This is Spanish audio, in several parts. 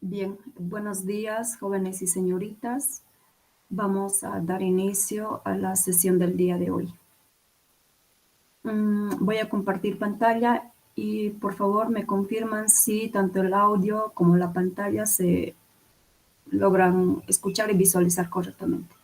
Bien, buenos días, jóvenes y señoritas. Vamos a dar inicio a la sesión del día de hoy. Voy a compartir pantalla y por favor me confirman si tanto el audio como la pantalla se logran escuchar y visualizar correctamente.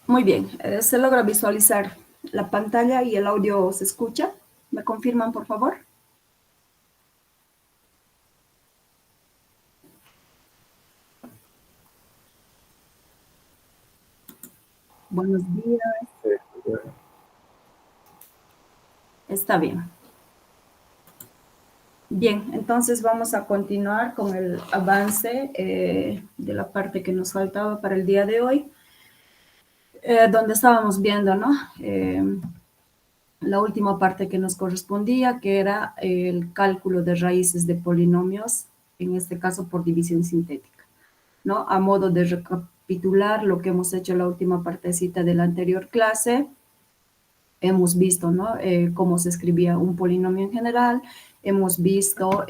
Muy bien, se logra visualizar la pantalla y el audio se escucha. ¿Me confirman, por favor? Buenos días. Está bien. Bien, entonces vamos a continuar con el avance de la parte que nos faltaba para el día de hoy, donde estábamos viendo, ¿no? La última parte que nos correspondía, que era el cálculo de raíces de polinomios, en este caso por división sintética, ¿no? A modo de recapitular lo que hemos hecho en la última partecita de la anterior clase, hemos visto, ¿no? Cómo se escribía un polinomio en general, hemos visto,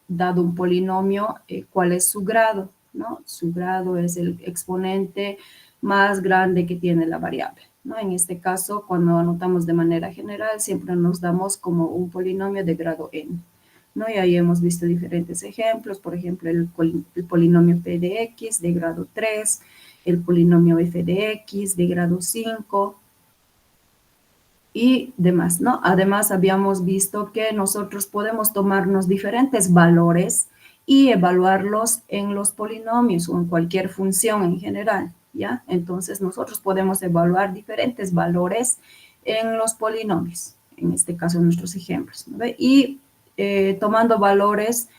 dado un polinomio, cuál es su grado, ¿no? Su grado es el exponente más grande que tiene la variable, ¿no? En este caso, cuando anotamos de manera general, siempre nos damos como un polinomio de grado n, ¿no? Y ahí hemos visto diferentes ejemplos, por ejemplo, el polinomio p de x de grado 3, el polinomio f de x de grado 5, y demás, ¿no? Además, habíamos visto que nosotros podemos tomarnos diferentes valores y evaluarlos en los polinomios o en cualquier función en general, ¿ya? Entonces, nosotros podemos evaluar diferentes valores en los polinomios, en este caso, en nuestros ejemplos, ¿no? Y tomando valores,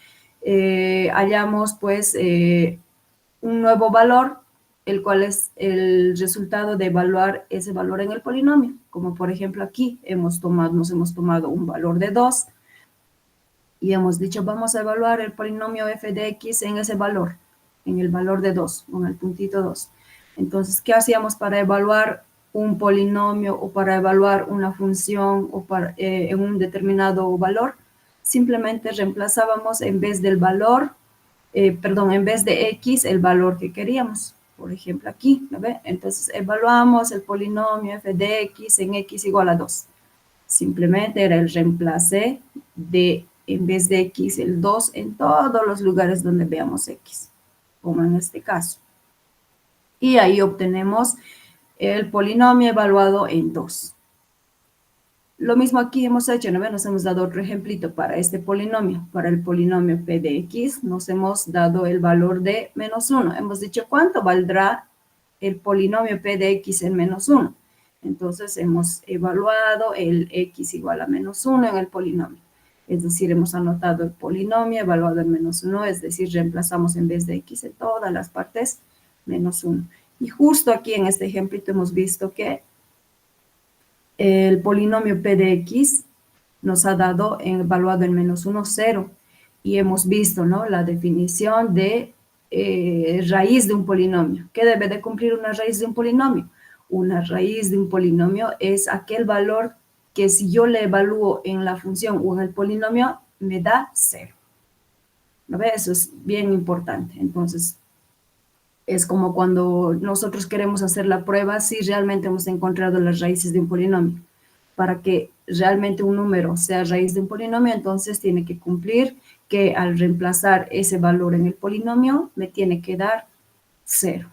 hallamos, pues, un nuevo valor, el cual es el resultado de evaluar ese valor en el polinomio. Como por ejemplo aquí nos hemos tomado un valor de 2 y hemos dicho vamos a evaluar el polinomio f de x en ese valor, en el valor de 2, en el puntito 2. Entonces, ¿qué hacíamos para evaluar un polinomio o para evaluar una función o en un determinado valor? Simplemente reemplazábamos en vez del valor, en vez de x, el valor que queríamos. Por ejemplo, aquí, ¿lo ve? Entonces, evaluamos el polinomio f de x en x igual a 2. Simplemente era el reemplace de, en vez de x, el 2 en todos los lugares donde veamos x, como en este caso. Y ahí obtenemos el polinomio evaluado en 2. Lo mismo aquí hemos hecho, ¿no? Nos hemos dado otro ejemplito para este polinomio. Para el polinomio p de x nos hemos dado el valor de menos 1. Hemos dicho cuánto valdrá el polinomio p de x en menos 1. Entonces hemos evaluado el x igual a menos 1 en el polinomio. Es decir, hemos anotado el polinomio evaluado en menos 1, es decir, reemplazamos en vez de x en todas las partes menos 1. Y justo aquí en este ejemplito hemos visto que el polinomio p de x nos ha dado evaluado en menos 1, 0. Y hemos visto, ¿no? La definición de raíz de un polinomio. ¿Qué debe de cumplir una raíz de un polinomio? Una raíz de un polinomio es aquel valor que si yo le evalúo en la función o en el polinomio, me da 0. ¿No ve? Eso es bien importante. Entonces, es como cuando nosotros queremos hacer la prueba si realmente hemos encontrado las raíces de un polinomio. Para que realmente un número sea raíz de un polinomio, entonces tiene que cumplir que al reemplazar ese valor en el polinomio, me tiene que dar 0.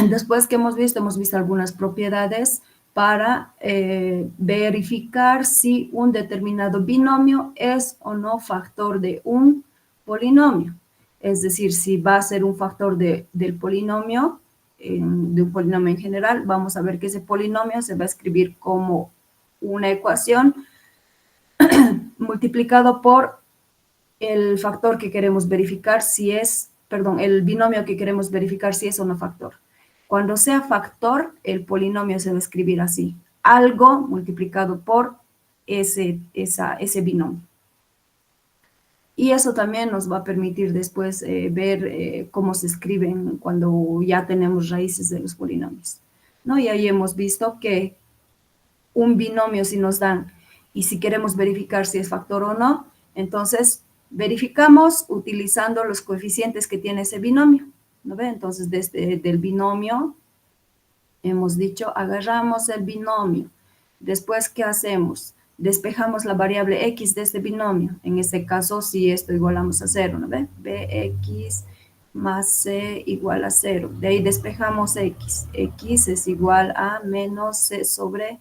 Después que hemos visto algunas propiedades para verificar si un determinado binomio es o no factor de un polinomio. Es decir, si va a ser un factor del polinomio, de un polinomio en general, vamos a ver que ese polinomio se va a escribir como una ecuación multiplicado por el factor que queremos verificar si es, perdón, el binomio que queremos verificar si es o no factor. Cuando sea factor, el polinomio se va a escribir así, algo multiplicado por ese binomio. Y eso también nos va a permitir después ver cómo se escriben cuando ya tenemos raíces de los polinomios, ¿no? Y ahí hemos visto que un binomio si nos dan y si queremos verificar si es factor o no, entonces verificamos utilizando los coeficientes que tiene ese binomio, ¿no ve? Entonces desde el binomio hemos dicho, agarramos el binomio. Después, ¿qué hacemos? Despejamos la variable x de este binomio. En este caso, si esto igualamos a 0, ¿no ve? Bx más c igual a 0. De ahí despejamos x. X es igual a menos c sobre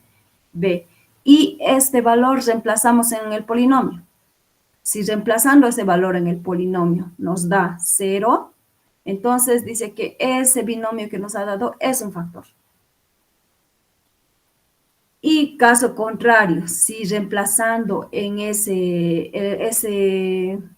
b. Y este valor reemplazamos en el polinomio. Si reemplazando ese valor en el polinomio nos da 0, entonces dice que ese binomio que nos ha dado es un factor. Y caso contrario, si reemplazando en ese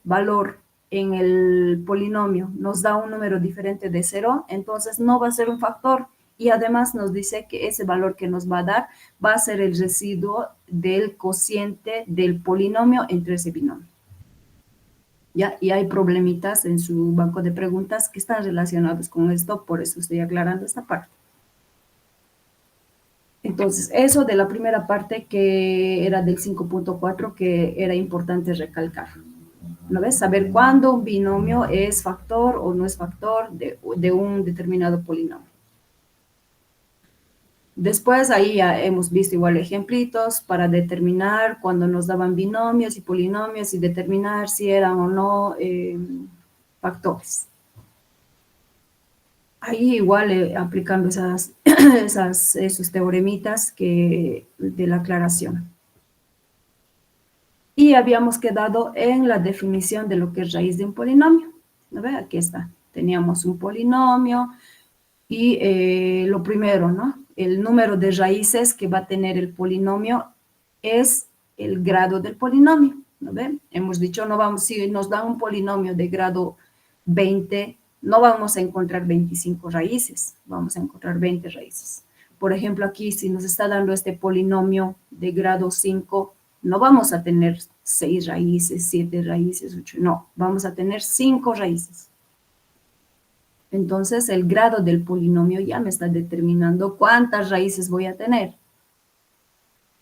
valor en el polinomio nos da un número diferente de 0, entonces no va a ser un factor. Y además nos dice que ese valor que nos va a dar va a ser el residuo del cociente del polinomio entre ese binomio. ¿Ya? Y hay problemitas en su banco de preguntas que están relacionados con esto, por eso estoy aclarando esta parte. Entonces, eso de la primera parte que era del 5.4 que era importante recalcar. ¿No ves? Saber cuándo un binomio es factor o no es factor de un determinado polinomio. Después ahí ya hemos visto igual ejemplitos para determinar cuando nos daban binomios y polinomios y determinar si eran o no factores. Ahí igual aplicando esos teoremitas de la aclaración. Y habíamos quedado en la definición de lo que es raíz de un polinomio. ¿No ve? Aquí está. Teníamos un polinomio y lo primero, ¿no? El número de raíces que va a tener el polinomio es el grado del polinomio. ¿No ve? Hemos dicho, no vamos, si nos dan un polinomio de grado 20, no vamos a encontrar 25 raíces, vamos a encontrar 20 raíces. Por ejemplo, aquí si nos está dando este polinomio de grado 5, no vamos a tener 6 raíces, 7 raíces, 8, no, vamos a tener 5 raíces. Entonces, el grado del polinomio ya me está determinando cuántas raíces voy a tener.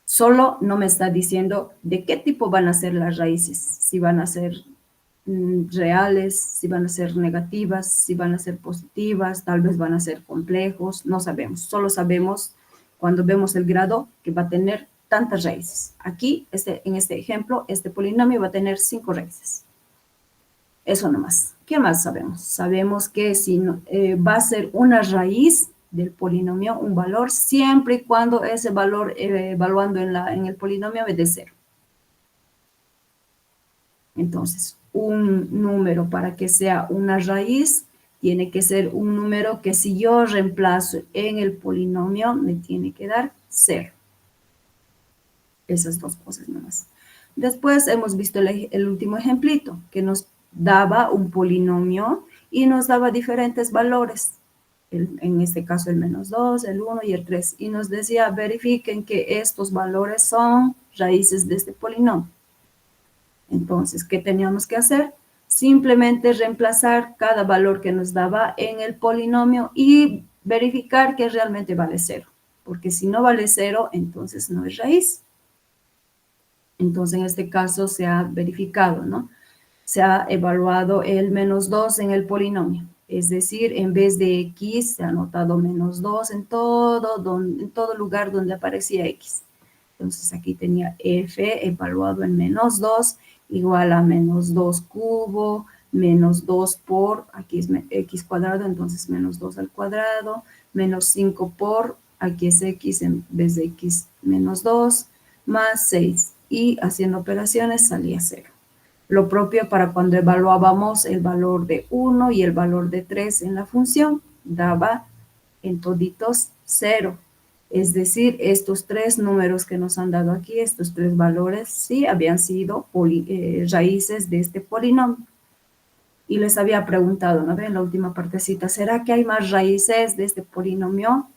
Solo no me está diciendo de qué tipo van a ser las raíces, si van a ser reales, si van a ser negativas, si van a ser positivas, tal vez van a ser complejos, no sabemos. Solo sabemos cuando vemos el grado que va a tener tantas raíces. Aquí, en este ejemplo, este polinomio va a tener 5 raíces. Eso nomás. ¿Qué más sabemos? Sabemos que si va a ser una raíz del polinomio, un valor, siempre y cuando ese valor evaluando en el polinomio es de 0. Entonces, un número para que sea una raíz tiene que ser un número que si yo reemplazo en el polinomio me tiene que dar 0. Esas dos cosas nomás. Después hemos visto el último ejemplito que nos daba un polinomio y nos daba diferentes valores. En este caso el -2, el 1 y el 3. Y nos decía, verifiquen que estos valores son raíces de este polinomio. Entonces, ¿qué teníamos que hacer? Simplemente reemplazar cada valor que nos daba en el polinomio y verificar que realmente vale 0. Porque si no vale 0, entonces no es raíz. Entonces, en este caso se ha verificado, ¿no? Se ha evaluado el -2 en el polinomio. Es decir, en vez de x, se ha anotado -2 en todo lugar donde aparecía x. Entonces, aquí tenía f evaluado en -2 igual a -2 cubo, -2 por, aquí es x cuadrado, entonces -2 al cuadrado, -5 por, aquí es x en vez de x -2, más 6. Y haciendo operaciones salía 0. Lo propio para cuando evaluábamos el valor de 1 y el valor de 3 en la función, daba en toditos 0. Es decir, estos tres números que nos han dado aquí, estos tres valores, sí habían sido raíces de este polinomio. Y les había preguntado, ¿no ven? En la última partecita, ¿será que hay más raíces de este polinomio?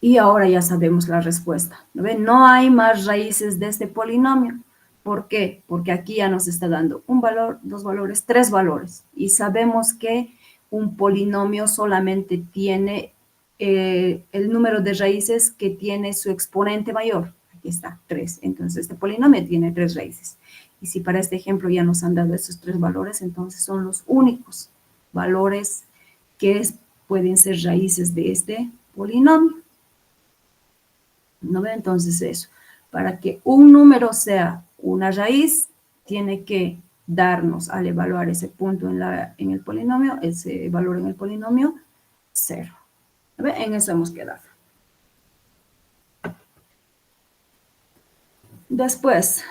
Y ahora ya sabemos la respuesta, ¿no ven? No hay más raíces de este polinomio. ¿Por qué? Porque aquí ya nos está dando un valor, dos valores, tres valores. Y sabemos que un polinomio solamente tiene el número de raíces que tiene su exponente mayor. Aquí está, 3. Entonces, este polinomio tiene 3 raíces. Y si para este ejemplo ya nos han dado esos 3 valores, entonces son los únicos valores que pueden ser raíces de este polinomio. ¿No ve? Entonces eso, para que un número sea una raíz, tiene que darnos al evaluar ese punto en el polinomio, ese valor en el polinomio, 0. ¿No ve? En eso hemos quedado. Después,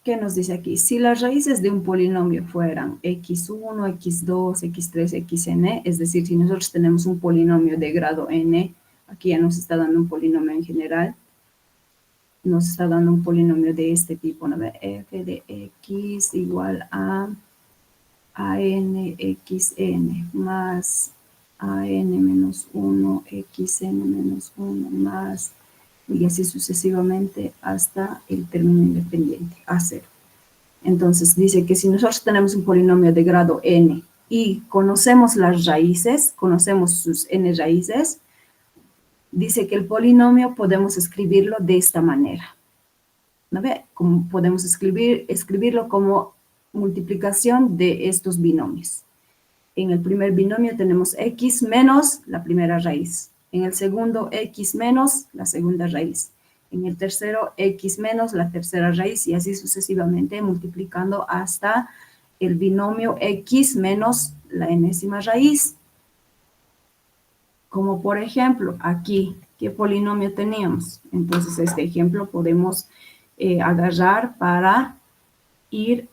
¿qué nos dice aquí? Si las raíces de un polinomio fueran x1, x2, x3, xn, es decir, si nosotros tenemos un polinomio de grado n, aquí ya nos está dando un polinomio en general, nos está dando un polinomio de este tipo, ¿no? F de x igual a n xn más n menos 1, xn menos 1 más, y así sucesivamente hasta el término independiente, a 0. Entonces dice que si nosotros tenemos un polinomio de grado n y conocemos las raíces, conocemos sus n raíces, dice que el polinomio podemos escribirlo de esta manera. ¿No ve? Como podemos escribirlo como multiplicación de estos binomios. En el primer binomio tenemos x menos la primera raíz. En el segundo, x menos la segunda raíz. En el tercero, x menos la tercera raíz, y así sucesivamente, multiplicando hasta el binomio x menos la enésima raíz. Como por ejemplo, aquí, ¿qué polinomio teníamos? Entonces, este ejemplo podemos agarrar para ir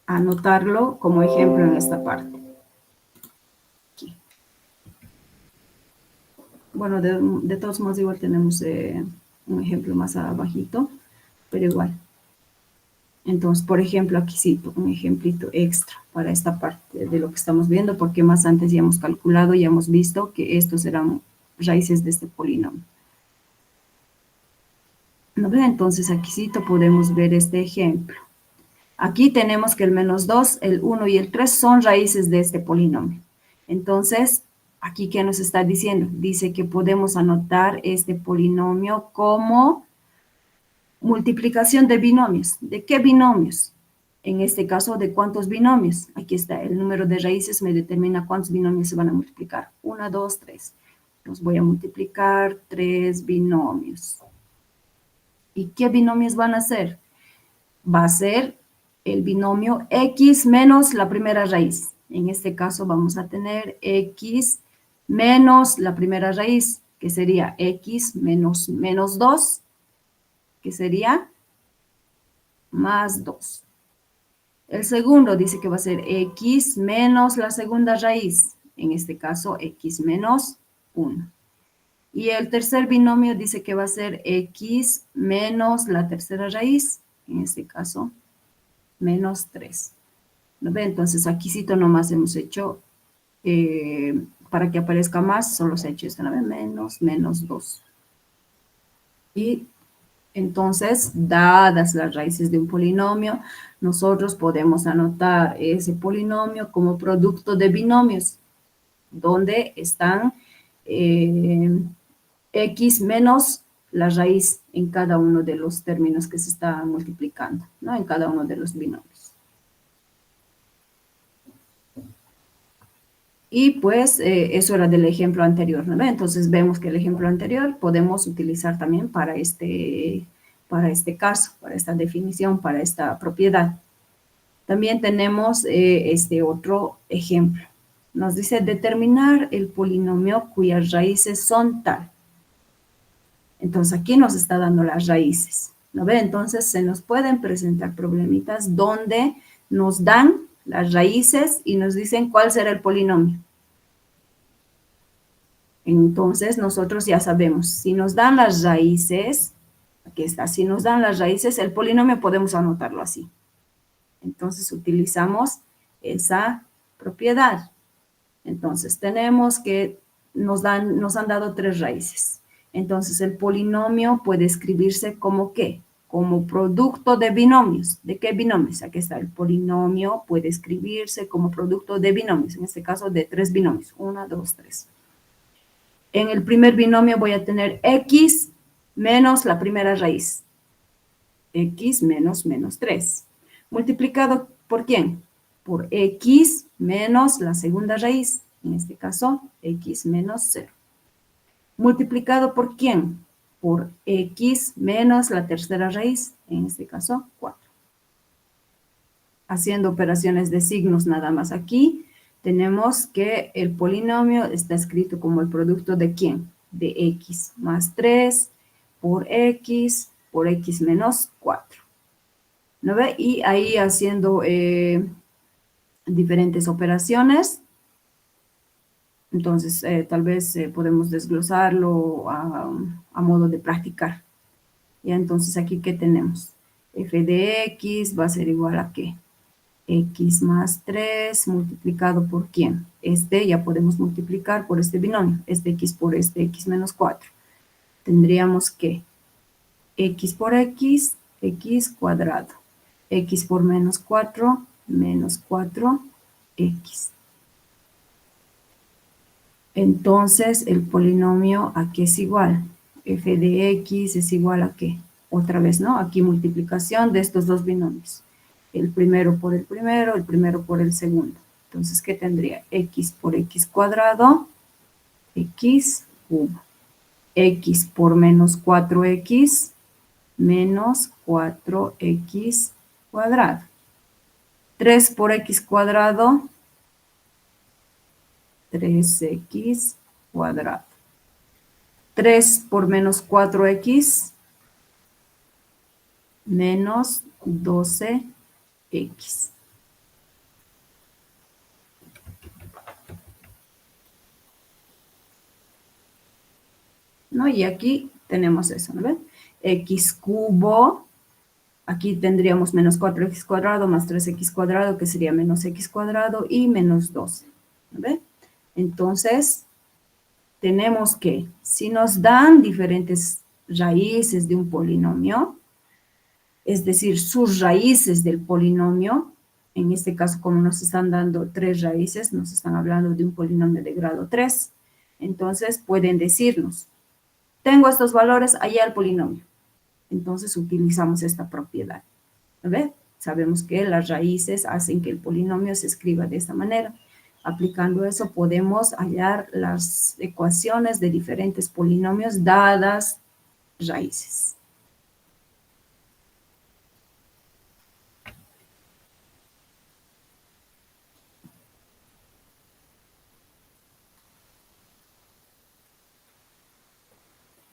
anotarlo como ejemplo en esta parte. Aquí. Bueno, de todos modos igual tenemos un ejemplo más abajito, pero igual. Entonces, por ejemplo, aquí sí, un ejemplito extra para esta parte de lo que estamos viendo, porque más antes ya hemos calculado, ya hemos visto que estos eran raíces de este polinomio. ¿No ve? Entonces, aquí sí podemos ver este ejemplo. Aquí tenemos que el menos 2, el 1 y el 3 son raíces de este polinomio. Entonces, aquí, ¿qué nos está diciendo? Dice que podemos anotar este polinomio como multiplicación de binomios. ¿De qué binomios? En este caso, ¿de cuántos binomios? Aquí está, el número de raíces me determina cuántos binomios se van a multiplicar. 1, 2, 3. Los voy a multiplicar 3 binomios. ¿Y qué binomios van a ser? Va a ser el binomio x menos la primera raíz. En este caso vamos a tener x menos la primera raíz, que sería x menos 2, que sería más 2. El segundo dice que va a ser x menos la segunda raíz, en este caso x menos 1. Y el tercer binomio dice que va a ser x menos la tercera raíz, en este caso menos 3. ¿No ve? Entonces aquí sí nomás hemos hecho, para que aparezca más, solo se ha hecho esto, ¿no ve? Menos 2. Y entonces, dadas las raíces de un polinomio, nosotros podemos anotar ese polinomio como producto de binomios, donde están x menos la raíz en cada uno de los términos que se está multiplicando, ¿no? En cada uno de los binomios. Y pues eso era del ejemplo anterior, ¿no? Entonces vemos que el ejemplo anterior podemos utilizar también para este caso, para esta definición, para esta propiedad. También tenemos este otro ejemplo. Nos dice determinar el polinomio cuyas raíces son tal. Entonces aquí nos está dando las raíces, ¿no ve? Entonces se nos pueden presentar problemitas donde nos dan las raíces y nos dicen cuál será el polinomio. Entonces, nosotros ya sabemos, si nos dan las raíces, aquí está, si nos dan las raíces, el polinomio podemos anotarlo así. Entonces, utilizamos esa propiedad. Entonces, tenemos que nos han dado 3 raíces. Entonces, el polinomio puede escribirse como ¿qué? Como producto de binomios. ¿De qué binomios? Aquí está, el polinomio puede escribirse como producto de binomios, en este caso de 3 binomios. 1, 2, 3. En el primer binomio voy a tener x menos la primera raíz. X menos 3. ¿Multiplicado por quién? Por x menos la segunda raíz. En este caso, x menos 0. ¿Multiplicado por quién? Por x menos la tercera raíz. En este caso, 4. Haciendo operaciones de signos nada más aquí, tenemos que el polinomio está escrito como el producto de ¿quién? De x más 3 por x menos 4. ¿No ve? Y ahí haciendo diferentes operaciones, entonces tal vez podemos desglosarlo a modo de practicar. Ya, entonces aquí, ¿qué tenemos? F de x va a ser igual a ¿qué? X más 3 multiplicado por ¿quién? Este ya podemos multiplicar por este binomio, este x por este x menos 4. Tendríamos que x por x, x cuadrado. X por menos 4, menos 4x. Entonces, el polinomio aquí es igual. F de x es igual a ¿qué? Otra vez, ¿no? Aquí multiplicación de estos dos binomios. El primero por el primero por el segundo. Entonces, ¿qué tendría? X por x cuadrado, x cubo. X por menos 4x, menos 4x cuadrado. 3 por x cuadrado, 3x cuadrado. 3 por menos 4x, menos 12x. ¿No? Y aquí tenemos eso, ¿no ven? X cubo, aquí tendríamos menos 4x cuadrado más 3x cuadrado, que sería menos x cuadrado y menos 12. ¿No ven? Entonces, tenemos que, si nos dan diferentes raíces de un polinomio, es decir, sus raíces del polinomio, en este caso, como nos están dando 3 raíces, nos están hablando de un polinomio de grado 3, entonces pueden decirnos, tengo estos valores, allá el polinomio. Entonces utilizamos esta propiedad. ¿Ve? Sabemos que las raíces hacen que el polinomio se escriba de esta manera. Aplicando eso podemos hallar las ecuaciones de diferentes polinomios dadas raíces.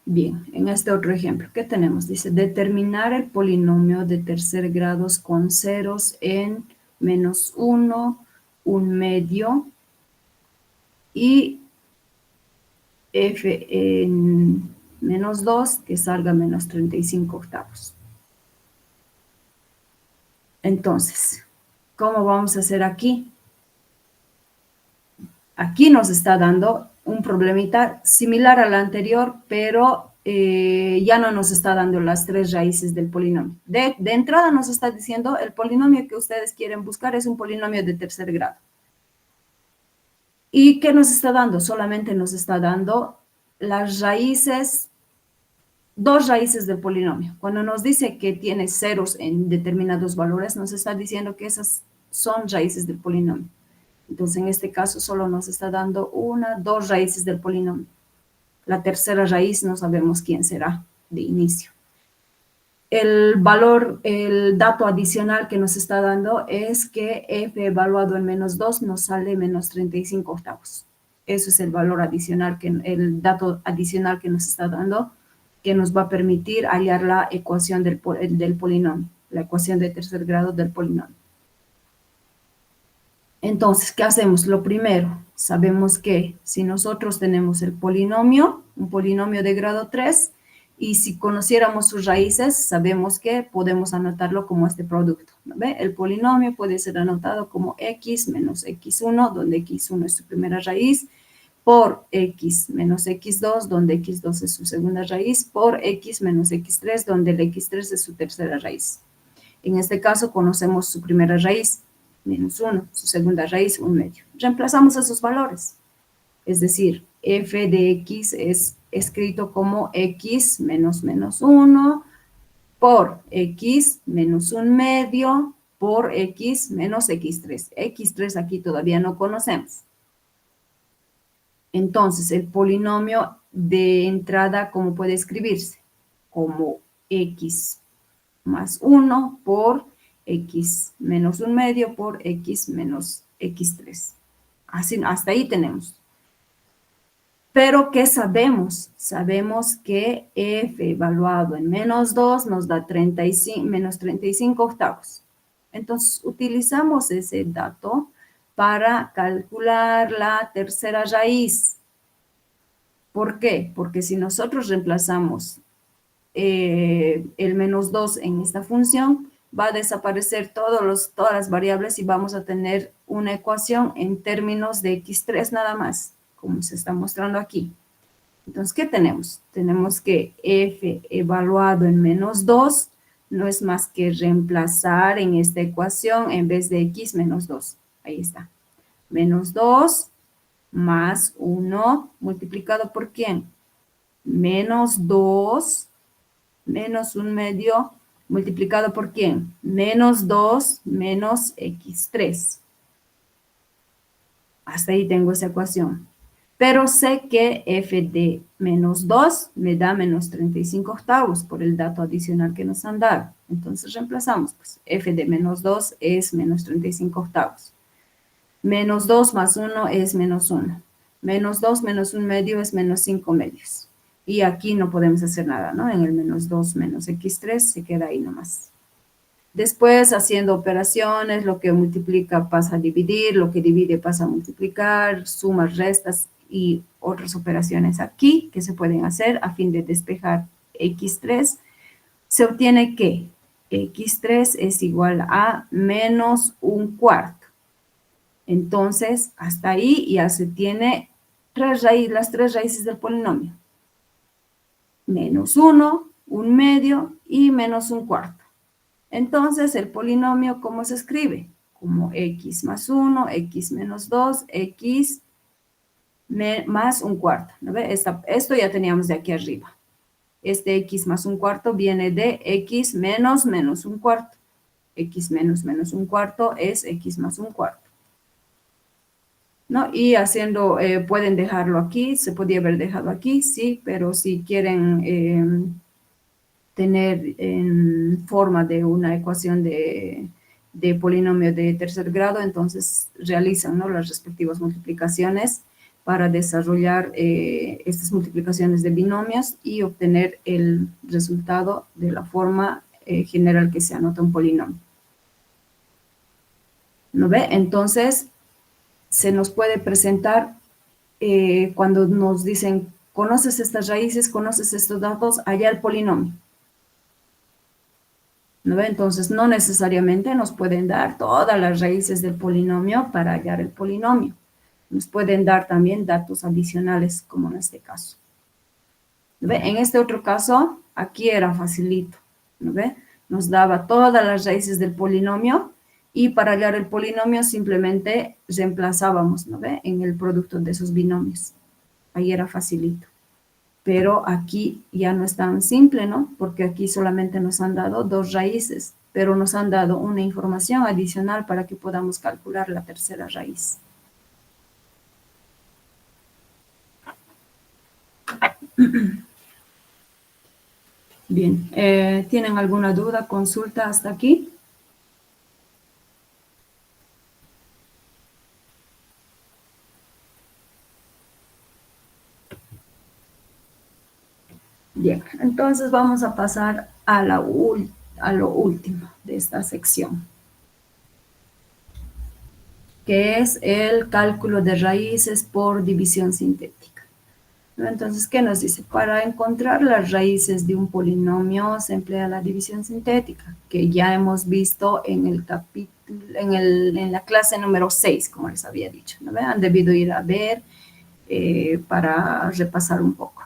Bien, en este otro ejemplo, ¿qué tenemos? Dice, determinar el polinomio de tercer grado con ceros en menos 1, 1/2 y f en menos 2, que salga menos 35/8. Entonces, ¿cómo vamos a hacer aquí? Aquí nos está dando un problemita similar al anterior, pero ya no nos está dando las 3 raíces del polinomio. De entrada nos está diciendo el polinomio que ustedes quieren buscar es un polinomio de tercer grado. ¿Y qué nos está dando? Solamente nos está dando las raíces, 2 raíces del polinomio. Cuando nos dice que tiene ceros en determinados valores, nos está diciendo que esas son raíces del polinomio. Entonces, en este caso, solo nos está dando 1, 2 raíces del polinomio. La tercera raíz no sabemos quién será de inicio. El valor, el dato adicional que nos está dando es que f evaluado en menos 2 nos sale menos 35/8. Eso es el valor adicional, el dato adicional que nos está dando, que nos va a permitir hallar la ecuación del polinomio, la ecuación de tercer grado del polinomio. Entonces, ¿qué hacemos? Lo primero, sabemos que si nosotros tenemos el polinomio, un polinomio de grado 3, y si conociéramos sus raíces, sabemos que podemos anotarlo como este producto. ¿Ve? El polinomio puede ser anotado como x menos x1, donde x1 es su primera raíz, por x menos x2, donde x2 es su segunda raíz, por x menos x3, donde el x3 es su tercera raíz. En este caso conocemos su primera raíz, menos 1, su segunda raíz, 1/2. Reemplazamos esos valores. Es decir, f de x es escrito como x menos menos 1 por x menos 1/2 por x menos x3. x3 aquí todavía no conocemos. Entonces, el polinomio de entrada, ¿cómo puede escribirse? Como x más 1 por x menos 1/2 por x menos x3. Así, hasta ahí tenemos. Pero, ¿qué sabemos? Sabemos que f evaluado en menos 2 nos da 35, menos 35 octavos. Entonces, utilizamos ese dato para calcular la tercera raíz. ¿Por qué? Porque si nosotros reemplazamos el menos 2 en esta función, va a desaparecer todas las variables y vamos a tener una ecuación en términos de x3 nada más, como se está mostrando aquí. Entonces, ¿qué tenemos? Tenemos que f evaluado en menos 2 no es más que reemplazar en esta ecuación en vez de x menos 2. Ahí está. Menos 2 más 1 multiplicado por ¿quién? Menos 2 menos 1/2 multiplicado por ¿quién? Menos 2 menos x3. Hasta ahí tengo esa ecuación. Pero sé que f de menos 2 me da menos 35 octavos por el dato adicional que nos han dado. Entonces reemplazamos, pues f de menos 2 es menos 35 octavos. Menos 2 más 1 es menos 1. Menos 2 menos 1/2 es menos 5/2. Y aquí no podemos hacer nada, ¿no? En el menos 2 menos x3 se queda ahí nomás. Después, haciendo operaciones, lo que multiplica pasa a dividir, lo que divide pasa a multiplicar, sumas, restas y otras operaciones aquí que se pueden hacer a fin de despejar x3. Se obtiene que x3 es igual a menos 1/4. Entonces, hasta ahí ya se tiene las tres raíces del polinomio. Menos 1, 1/2 y menos 1/4. Entonces, el polinomio, ¿cómo se escribe? Como x más 1, x menos 2, x más 1/4. ¿No ve? Esto ya teníamos de aquí arriba. Este x más 1/4 viene de x menos menos 1/4. X menos menos 1/4 es x más 1/4. ¿No? Y haciendo, pueden dejarlo aquí, se podía haber dejado aquí, sí, pero si quieren tener en forma de una ecuación de polinomio de tercer grado, entonces realizan, ¿no?, las respectivas multiplicaciones para desarrollar estas multiplicaciones de binomios y obtener el resultado de la forma general que se anota un polinomio. ¿No ve? Entonces, se nos puede presentar cuando nos dicen, ¿conoces estas raíces? ¿Conoces estos datos? Allá el polinomio. ¿No ve? Entonces, no necesariamente nos pueden dar todas las raíces del polinomio para hallar el polinomio. Nos pueden dar también datos adicionales, como en este caso. ¿No ve? En este otro caso, aquí era facilito. ¿No ve? Nos daba todas las raíces del polinomio y para hallar el polinomio simplemente reemplazábamos, ¿no ve?, en el producto de esos binomios. Ahí era facilito. Pero aquí ya no es tan simple, ¿no? Porque aquí solamente nos han dado dos raíces, pero nos han dado una información adicional para que podamos calcular la tercera raíz. Bien, ¿tienen alguna duda, consulta hasta aquí? Bien, entonces vamos a pasar a lo último de esta sección. que es el cálculo de raíces por división sintética. Entonces, ¿qué nos dice? Para encontrar las raíces de un polinomio se emplea la división sintética, que ya hemos visto en el capítulo, en la clase número 6, como les había dicho, ¿no? Han debido ir a ver para repasar un poco.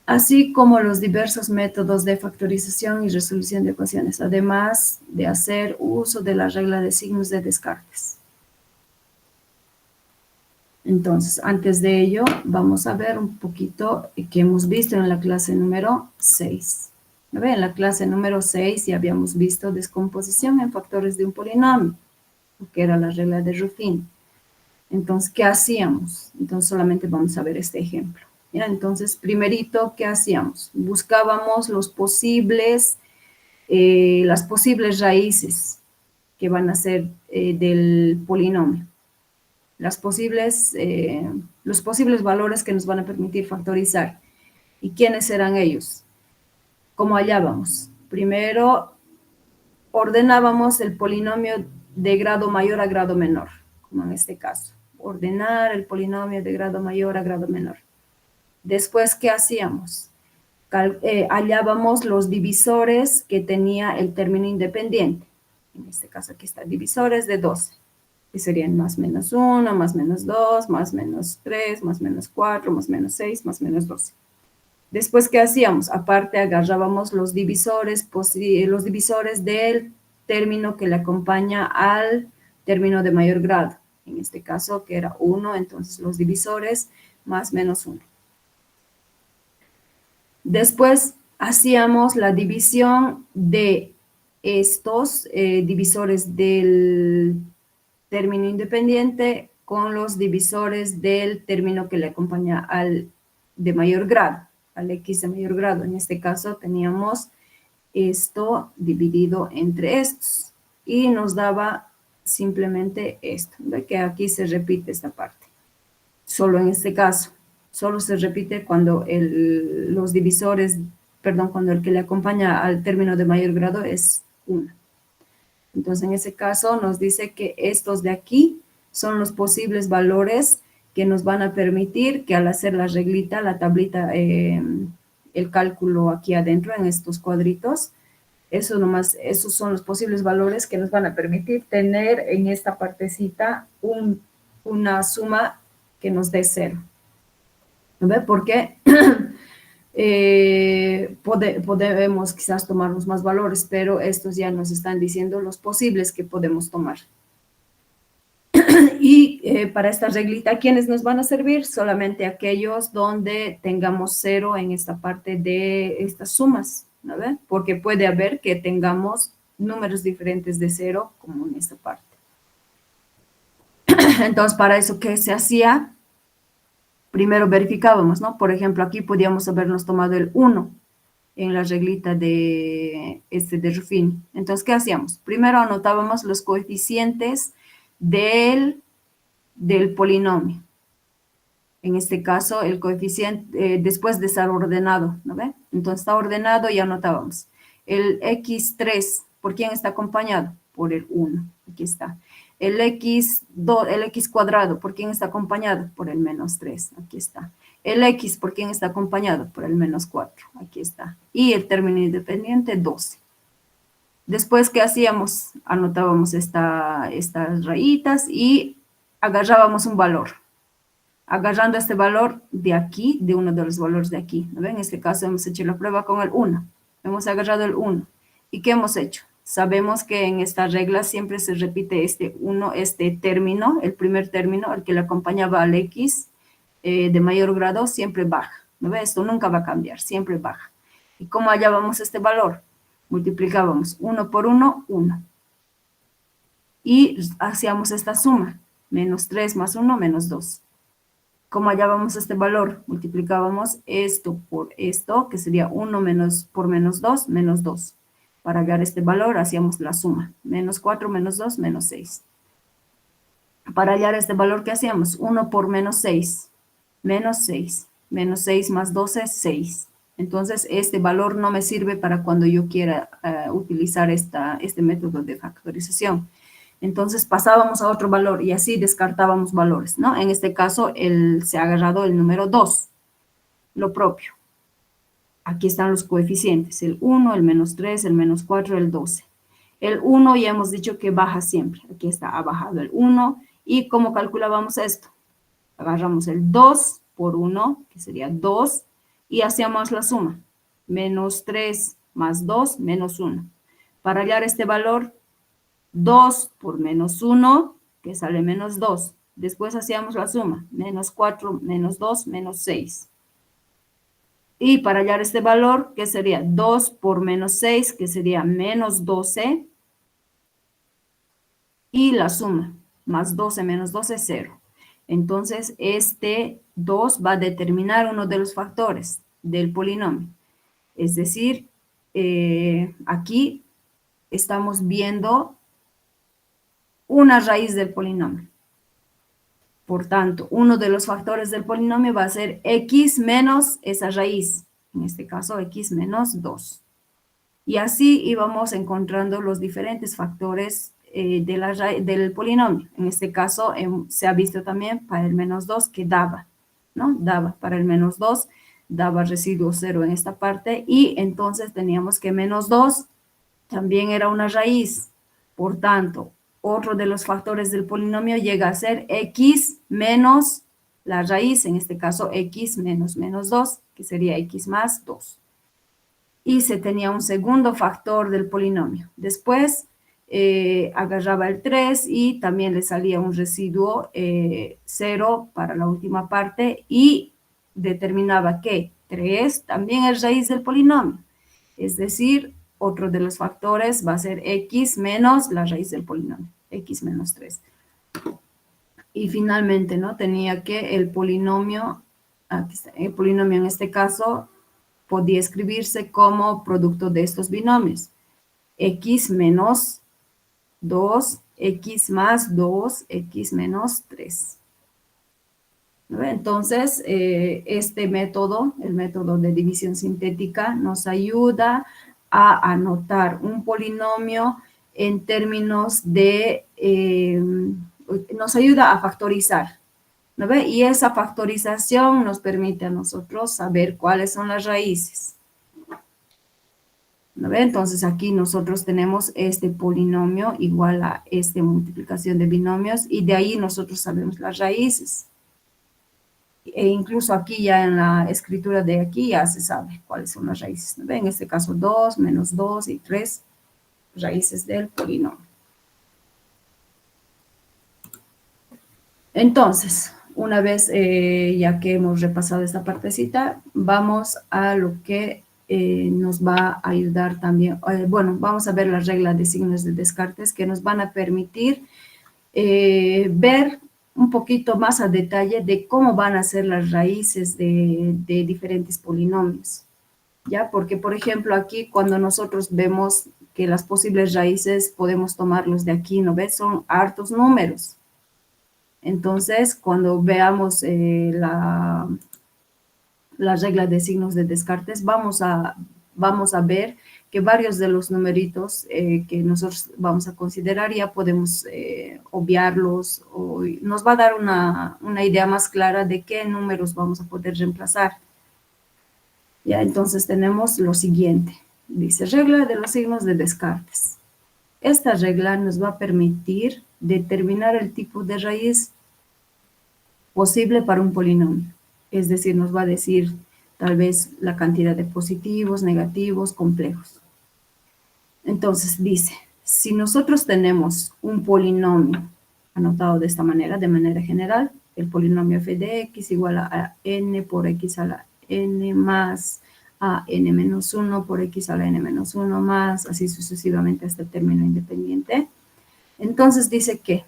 Así como los diversos métodos de factorización y resolución de ecuaciones, además de hacer uso de la regla de signos de Descartes. Entonces, antes de ello, vamos a ver un poquito que hemos visto en la clase número 6. En la clase número 6 ya habíamos visto descomposición en factores de un polinomio, que era la regla de Ruffin. Entonces, ¿qué hacíamos? Entonces, solamente vamos a ver este ejemplo. ¿Ya? Entonces, primerito, ¿qué hacíamos? Buscábamos las posibles raíces que van a ser del polinomio. Los posibles valores que nos van a permitir factorizar. ¿Y quiénes serán ellos? ¿Cómo hallábamos? Primero, ordenábamos el polinomio de grado mayor a grado menor, como en este caso. Ordenar el polinomio de grado mayor a grado menor. Después, ¿qué hacíamos? Hallábamos los divisores que tenía el término independiente. En este caso aquí está, divisores de 12. Que serían más menos 1, más menos 2, más menos 3, más menos 4, más menos 6, más menos 12. Después, ¿qué hacíamos? Aparte, agarrábamos los divisores del término que le acompaña al término de mayor grado. En este caso, que era 1, entonces los divisores más menos 1. Después, hacíamos la división de estos divisores del término independiente con los divisores del término que le acompaña al de mayor grado, al x de mayor grado. En este caso teníamos esto dividido entre estos y nos daba simplemente esto. ¿Ve que aquí se repite esta parte? Solo en este caso, solo se repite cuando los divisores, cuando el que le acompaña al término de mayor grado es 1. Entonces, en ese caso nos dice que estos de aquí son los posibles valores que nos van a permitir que al hacer la reglita, la tablita, el cálculo aquí adentro en estos cuadritos, esos son los posibles valores que nos van a permitir tener en esta partecita una suma que nos dé 0. ¿Ve? Porque podemos quizás tomarnos más valores, pero estos ya nos están diciendo los posibles que podemos tomar. Y para esta reglita, ¿quiénes nos van a servir? Solamente aquellos donde tengamos 0 en esta parte de estas sumas, ¿no ve? Porque puede haber que tengamos números diferentes de 0, como en esta parte. Entonces, para eso, ¿qué se hacía? Primero verificábamos, ¿no? Por ejemplo, aquí podíamos habernos tomado el 1 en la reglita de Ruffin. Entonces, ¿qué hacíamos? Primero anotábamos los coeficientes del polinomio. En este caso, el coeficiente, después de estar ordenado, ¿no ve? Entonces, está ordenado y anotábamos. El x3, ¿por quién está acompañado? Por el 1, aquí está. El x2, el x cuadrado, ¿por quién está acompañado? Por el menos 3, aquí está. El x, ¿por quién está acompañado? Por el menos 4, aquí está. Y el término independiente, 12. Después, ¿qué hacíamos? Anotábamos estas rayitas y agarrábamos un valor. Agarrando este valor de aquí, de uno de los valores de aquí. ¿No ven? En este caso hemos hecho la prueba con el 1. Hemos agarrado el 1. ¿Y qué hemos hecho? Sabemos que en esta regla siempre se repite este término, el primer término, el que le acompañaba al x de mayor grado, siempre baja. ¿No ve? Esto nunca va a cambiar, siempre baja. ¿Y cómo hallábamos este valor? Multiplicábamos 1 por 1, 1. Y hacíamos esta suma. Menos 3 más 1, menos 2. ¿Cómo hallábamos este valor? Multiplicábamos esto por esto, que sería 1 por menos 2, menos 2. Para hallar este valor, hacíamos la suma. Menos 4, menos 2, menos 6. Para hallar este valor, ¿qué hacíamos? 1 por menos 6, menos 6. Menos 6 más 12, 6. Entonces, este valor no me sirve para cuando yo quiera utilizar este método de factorización. Entonces pasábamos a otro valor y así descartábamos valores, ¿no? En este caso, se ha agarrado el número 2, lo propio. Aquí están los coeficientes, el 1, el -3, el -4, el 12. El 1 ya hemos dicho que baja siempre. Aquí está, ha bajado el 1. ¿Y cómo calculábamos esto? Agarramos el 2 por 1, que sería 2, y hacíamos la suma. -3 más 2, -1. Para hallar este valor, 2 por -1, que sale -2. Después hacíamos la suma. -4, -2, -6. Y para hallar este valor, que sería 2 por -6, que sería -12. Y la suma, más 12 menos 12, 0. Entonces, este 2 va a determinar uno de los factores del polinomio. Es decir, aquí estamos viendo una raíz del polinomio. Por tanto, uno de los factores del polinomio va a ser x menos esa raíz. En este caso, x menos 2. Y así íbamos encontrando los diferentes factores del polinomio. En este caso, se ha visto también para el -2 que daba, ¿no? Daba para el -2, daba residuo 0 en esta parte, y entonces teníamos que -2 también era una raíz. Por tanto, otro de los factores del polinomio llega a ser x menos la raíz, en este caso x menos -2, que sería x más 2. Y se tenía un segundo factor del polinomio. Después agarraba el 3 y también le salía un residuo 0 para la última parte y determinaba que 3 también es raíz del polinomio. Es decir, otro de los factores va a ser x menos la raíz del polinomio, x menos 3. Y finalmente, ¿no? Tenía que el polinomio, aquí está, el polinomio en este caso podía escribirse como producto de estos binomios. X menos 2, x más 2, x menos 3. Entonces, este método, el método de división sintética, nos ayuda a anotar un polinomio en términos de, nos ayuda a factorizar, ¿no ve? Y esa factorización nos permite a nosotros saber cuáles son las raíces. ¿No ve? Entonces aquí nosotros tenemos este polinomio igual a esta multiplicación de binomios y de ahí nosotros sabemos las raíces. E incluso aquí ya en la escritura de aquí ya se sabe cuáles son las raíces. ¿No ve? En este caso 2, menos 2 y 3 raíces del polinomio. Entonces, una vez ya que hemos repasado esta partecita, vamos a lo que nos va a ayudar también. Bueno, vamos a ver las reglas de signos de Descartes que nos van a permitir ver un poquito más a detalle de cómo van a ser las raíces de diferentes polinomios. ¿Ya? Porque, por ejemplo, aquí cuando nosotros vemos que las posibles raíces podemos tomarlos de aquí, ¿no ves? Son hartos números. Entonces, cuando veamos la regla de signos de Descartes, vamos a ver que varios de los numeritos que nosotros vamos a considerar ya podemos obviarlos, o nos va a dar una idea más clara de qué números vamos a poder reemplazar. Ya, entonces tenemos lo siguiente. Dice, regla de los signos de Descartes. Esta regla nos va a permitir determinar el tipo de raíz posible para un polinomio. Es decir, nos va a decir tal vez la cantidad de positivos, negativos, complejos. Entonces dice, si nosotros tenemos un polinomio anotado de esta manera, de manera general, el polinomio f de x igual a n por x a la n más a n menos 1 por x a la n menos 1 más, así sucesivamente hasta el término independiente. Entonces dice que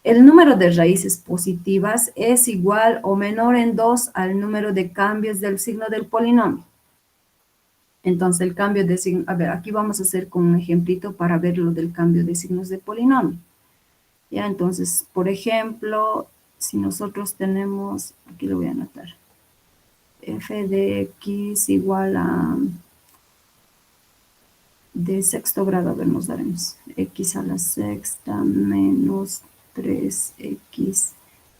el número de raíces positivas es igual o menor en 2 al número de cambios del signo del polinomio. Entonces, el cambio de signo, a ver, aquí vamos a hacer con un ejemplito para ver lo del cambio de signos de polinomio. Ya, entonces, por ejemplo, si nosotros tenemos, aquí lo voy a anotar, f de x igual a de sexto grado, a ver, nos daremos x a la sexta menos 3x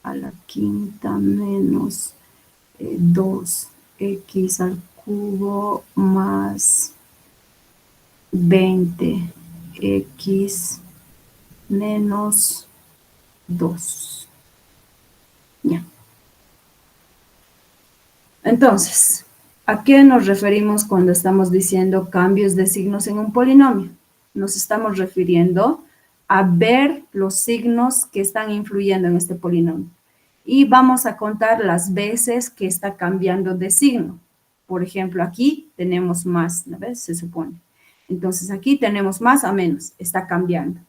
a la quinta menos 2x al cubo más 20x menos 2. Ya. Entonces, ¿a qué nos referimos cuando estamos diciendo cambios de signos en un polinomio? Nos estamos refiriendo a ver los signos que están influyendo en este polinomio. Y vamos a contar las veces que está cambiando de signo. Por ejemplo, aquí tenemos más, ¿no ves? Se supone. Entonces, aquí tenemos más a menos, está cambiando.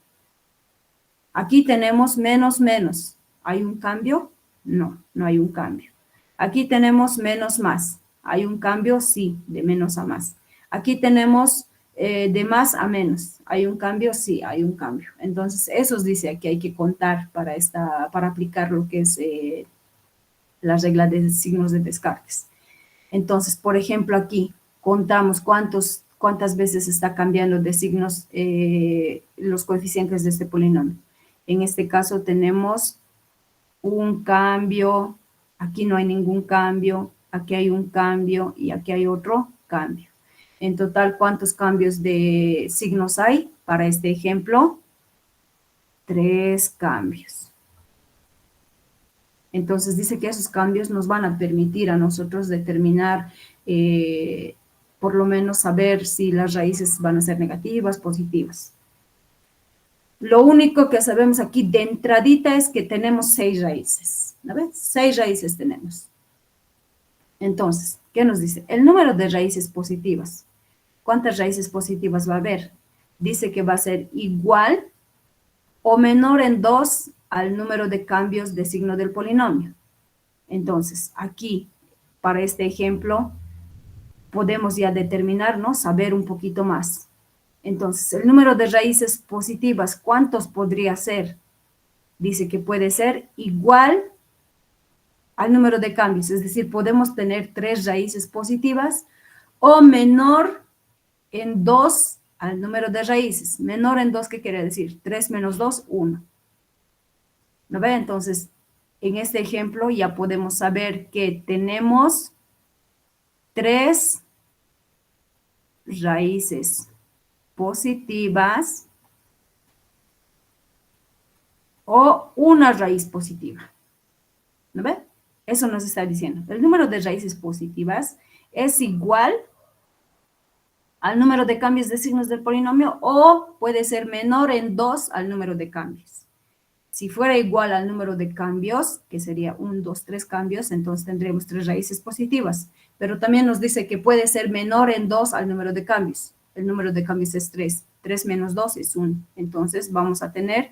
Aquí tenemos menos, menos. ¿Hay un cambio? No, no hay un cambio. Aquí tenemos menos, más. ¿Hay un cambio? Sí, de menos a más. Aquí tenemos de más a menos. ¿Hay un cambio? Sí, hay un cambio. Entonces, eso dice que hay que contar para aplicar lo que es la regla de signos de Descartes. Entonces, por ejemplo, aquí contamos cuántas veces está cambiando de signos los coeficientes de este polinomio. En este caso tenemos un cambio, aquí no hay ningún cambio, aquí hay un cambio y aquí hay otro cambio. En total, ¿cuántos cambios de signos hay? Para este ejemplo, 3 cambios. Entonces dice que esos cambios nos van a permitir a nosotros determinar, por lo menos saber si las raíces van a ser negativas, positivas. Lo único que sabemos aquí de entradita es que tenemos 6 raíces. ¿No ves? 6 raíces tenemos. Entonces, ¿qué nos dice? El número de raíces positivas. ¿Cuántas raíces positivas va a haber? Dice que va a ser igual o menor en 2 al número de cambios de signo del polinomio. Entonces, aquí, para este ejemplo, podemos ya determinar, ¿no? Saber un poquito más. Entonces, el número de raíces positivas, ¿cuántos podría ser? Dice que puede ser igual al número de cambios, es decir, podemos tener 3 raíces positivas o menor en 2 al número de raíces. Menor en 2, ¿qué quiere decir? 3 menos 2, 1. ¿No ve? Entonces, en este ejemplo ya podemos saber que tenemos 3 raíces positivas o una raíz positiva. ¿No ve? Eso nos está diciendo. El número de raíces positivas es igual al número de cambios de signos del polinomio o puede ser menor en 2 al número de cambios. Si fuera igual al número de cambios, que sería 1, 2, 3 cambios, entonces tendremos 3 raíces positivas. Pero también nos dice que puede ser menor en 2 al número de cambios. El número de cambios es 3. 3 menos 2 es 1. Entonces vamos a tener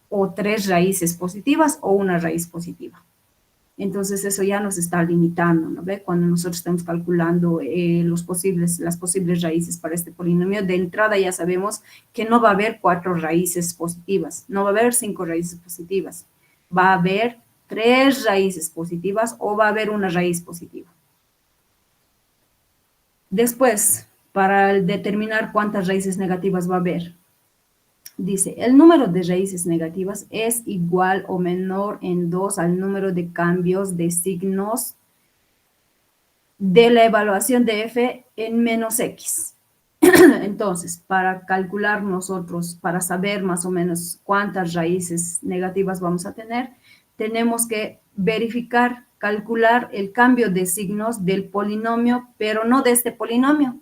o 3 raíces positivas o una raíz positiva. Entonces eso ya nos está limitando, ¿no ve? Cuando nosotros estamos calculando las posibles raíces para este polinomio, de entrada ya sabemos que no va a haber 4 raíces positivas, no va a haber 5 raíces positivas, va a haber 3 raíces positivas o va a haber una raíz positiva. Después, para determinar cuántas raíces negativas va a haber, dice, el número de raíces negativas es igual o menor en 2 al número de cambios de signos de la evaluación de f en menos x. Entonces, para calcular nosotros, para saber más o menos cuántas raíces negativas vamos a tener, tenemos que verificar, calcular el cambio de signos del polinomio, pero no de este polinomio,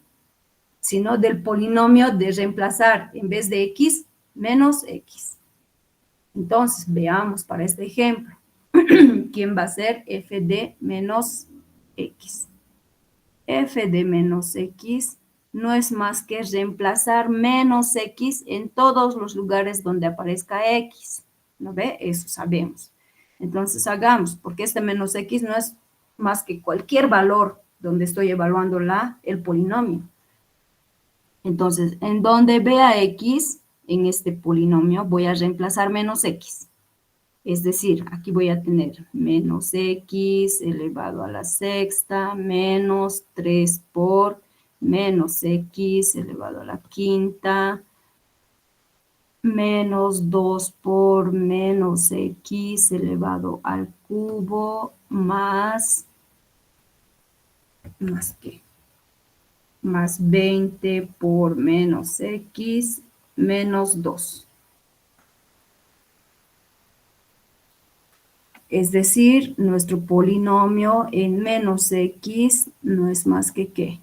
sino del polinomio de reemplazar en vez de x, menos x. Entonces, veamos para este ejemplo, ¿quién va a ser f de menos x? F de menos x no es más que reemplazar menos x en todos los lugares donde aparezca x. ¿No ve? Eso sabemos. Entonces, hagamos, porque este menos x no es más que cualquier valor donde estoy evaluando el polinomio. Entonces, en donde vea x, en este polinomio, voy a reemplazar menos x. Es decir, aquí voy a tener menos x elevado a la sexta menos 3 por menos x elevado a la quinta, menos 2 por menos x elevado al cubo, ¿más qué? Más 20 por menos x menos 2. Es decir, nuestro polinomio en menos x no es más que ¿qué?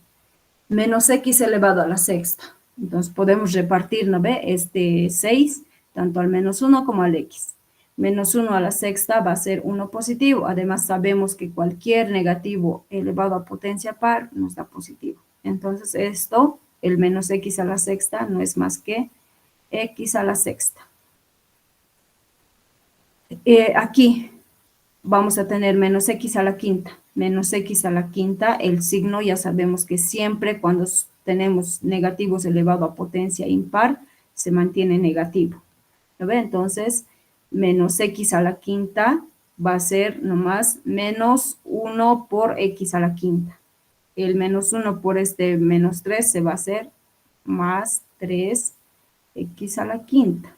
Menos x elevado a la sexta. Entonces podemos repartir, ¿no ve? Este 6, tanto al menos 1 como al x. Menos 1 a la sexta va a ser 1 positivo. Además sabemos que cualquier negativo elevado a potencia par nos da positivo. Entonces esto, el menos x a la sexta, no es más que x a la sexta. Aquí vamos a tener menos x a la quinta. Menos x a la quinta, el signo ya sabemos que siempre cuando tenemos negativos elevado a potencia impar, se mantiene negativo. ¿Lo ve? Entonces, menos x a la quinta va a ser nomás menos 1 por x a la quinta. El menos 1 por este menos 3 se va a hacer más 3x a la quinta.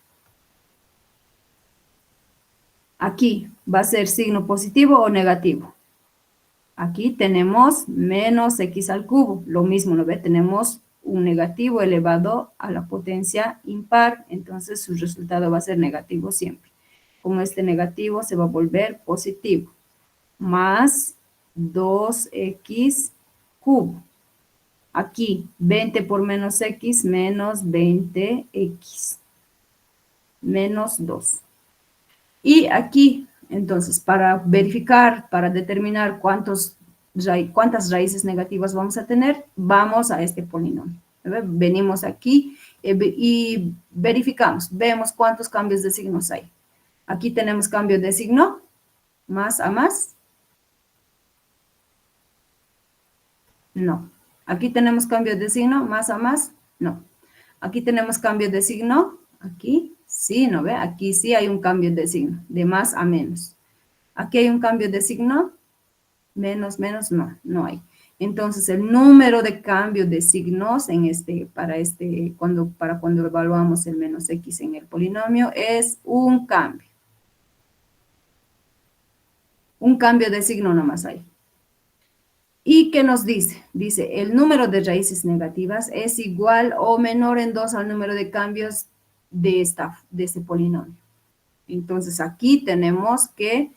Aquí va a ser signo positivo o negativo. Aquí tenemos menos x al cubo. Lo mismo, ¿no ve? Tenemos un negativo elevado a la potencia impar, entonces su resultado va a ser negativo siempre. Con este negativo se va a volver positivo. Más 2x cubo. Aquí, 20 por menos x, menos 20x. Menos 2. Y aquí, entonces, para verificar, para determinar cuántas raíces negativas vamos a tener, vamos a este polinomio. Venimos aquí y verificamos, vemos cuántos cambios de signos hay. Aquí tenemos cambio de signo, más a más. No. Aquí tenemos cambio de signo, más a más. No. Aquí tenemos cambio de signo, aquí sí, ¿no ve? Aquí sí hay un cambio de signo, de más a menos. Aquí hay un cambio de signo, menos, menos, no, no hay. Entonces, el número de cambio de signos para cuando evaluamos el menos x en el polinomio es un cambio. Un cambio de signo nomás hay. ¿Y qué nos dice? Dice, el número de raíces negativas es igual o menor en 2 al número de cambios de este polinomio. Entonces, aquí tenemos que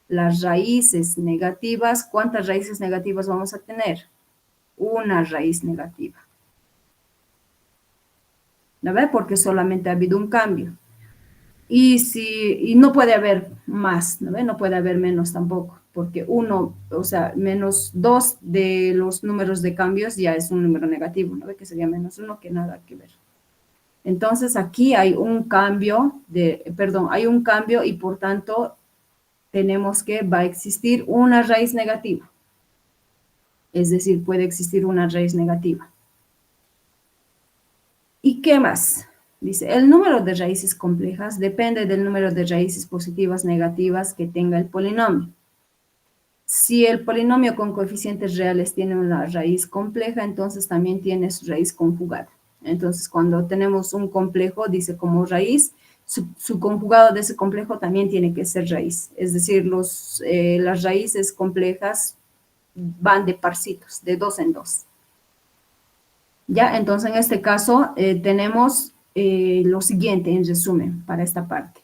las raíces negativas, ¿cuántas raíces negativas vamos a tener? Una raíz negativa. ¿No ve? Porque solamente ha habido un cambio. Y no puede haber más, ¿no ve? No puede haber menos tampoco, porque menos 2 de los números de cambios ya es un número negativo, ¿no ve? Que sería menos 1, que nada que ver. Entonces, aquí hay un cambio hay un cambio y por tanto tenemos que va a existir una raíz negativa. Es decir, puede existir una raíz negativa. ¿Y qué más? Dice, el número de raíces complejas depende del número de raíces positivas negativas que tenga el polinomio. Si el polinomio con coeficientes reales tiene una raíz compleja, entonces también tiene su raíz conjugada. Entonces, cuando tenemos un complejo, dice como raíz, su conjugado de ese complejo también tiene que ser raíz. Es decir, las raíces complejas van de parcitos, de 2 en 2. Ya, entonces en este caso tenemos lo siguiente en resumen para esta parte.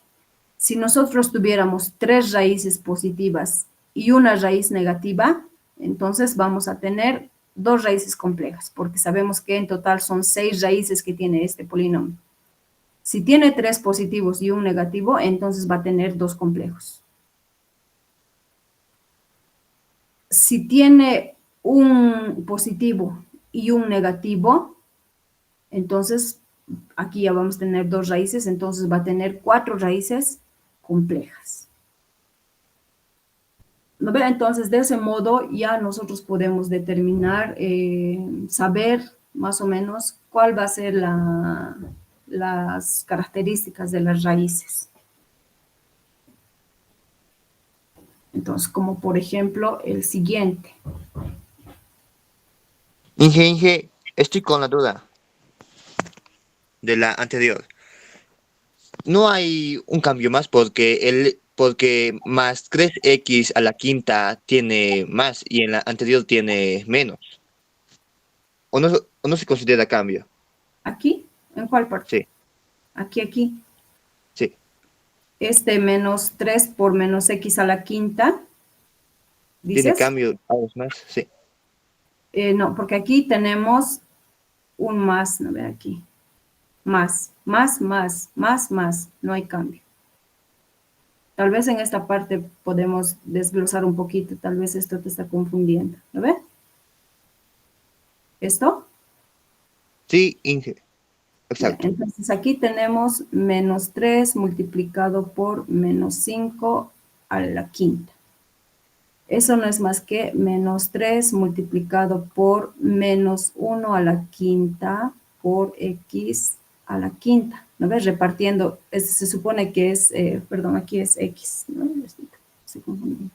Si nosotros tuviéramos 3 raíces positivas y una raíz negativa, entonces vamos a tener 2 raíces complejas, porque sabemos que en total son 6 raíces que tiene este polinomio. Si tiene 3 positivos y un negativo, entonces va a tener 2 complejos. Si tiene un positivo y un negativo, entonces aquí ya vamos a tener 2 raíces, entonces va a tener 4 raíces complejas. ¿No ve? Entonces, de ese modo ya nosotros podemos determinar, saber más o menos cuál va a ser las características de las raíces. Entonces, como por ejemplo el siguiente. Inge, Estoy con la duda de la anterior. No hay un cambio más porque más 3x a la quinta tiene más y en la anterior tiene menos. O no se considera cambio. ¿Aquí? ¿En cuál parte? Sí, Aquí. sí. Este menos 3 por menos x a la quinta, Tiene ¿dices? cambio a los más, sí. No, porque aquí tenemos un más, no ve aquí. Más, no hay cambio. Tal vez en esta parte podemos desglosar un poquito, tal vez esto te está confundiendo, ¿lo ve? ¿Esto? Sí, Inge, Ya, exacto. entonces aquí tenemos menos 3 multiplicado por menos 5 a la quinta. Eso no es más que menos 3 multiplicado por menos 1 a la quinta por x a la quinta. ¿No ves? Repartiendo, se supone que es, perdón, aquí es x, ¿no? Estoy confundiendo.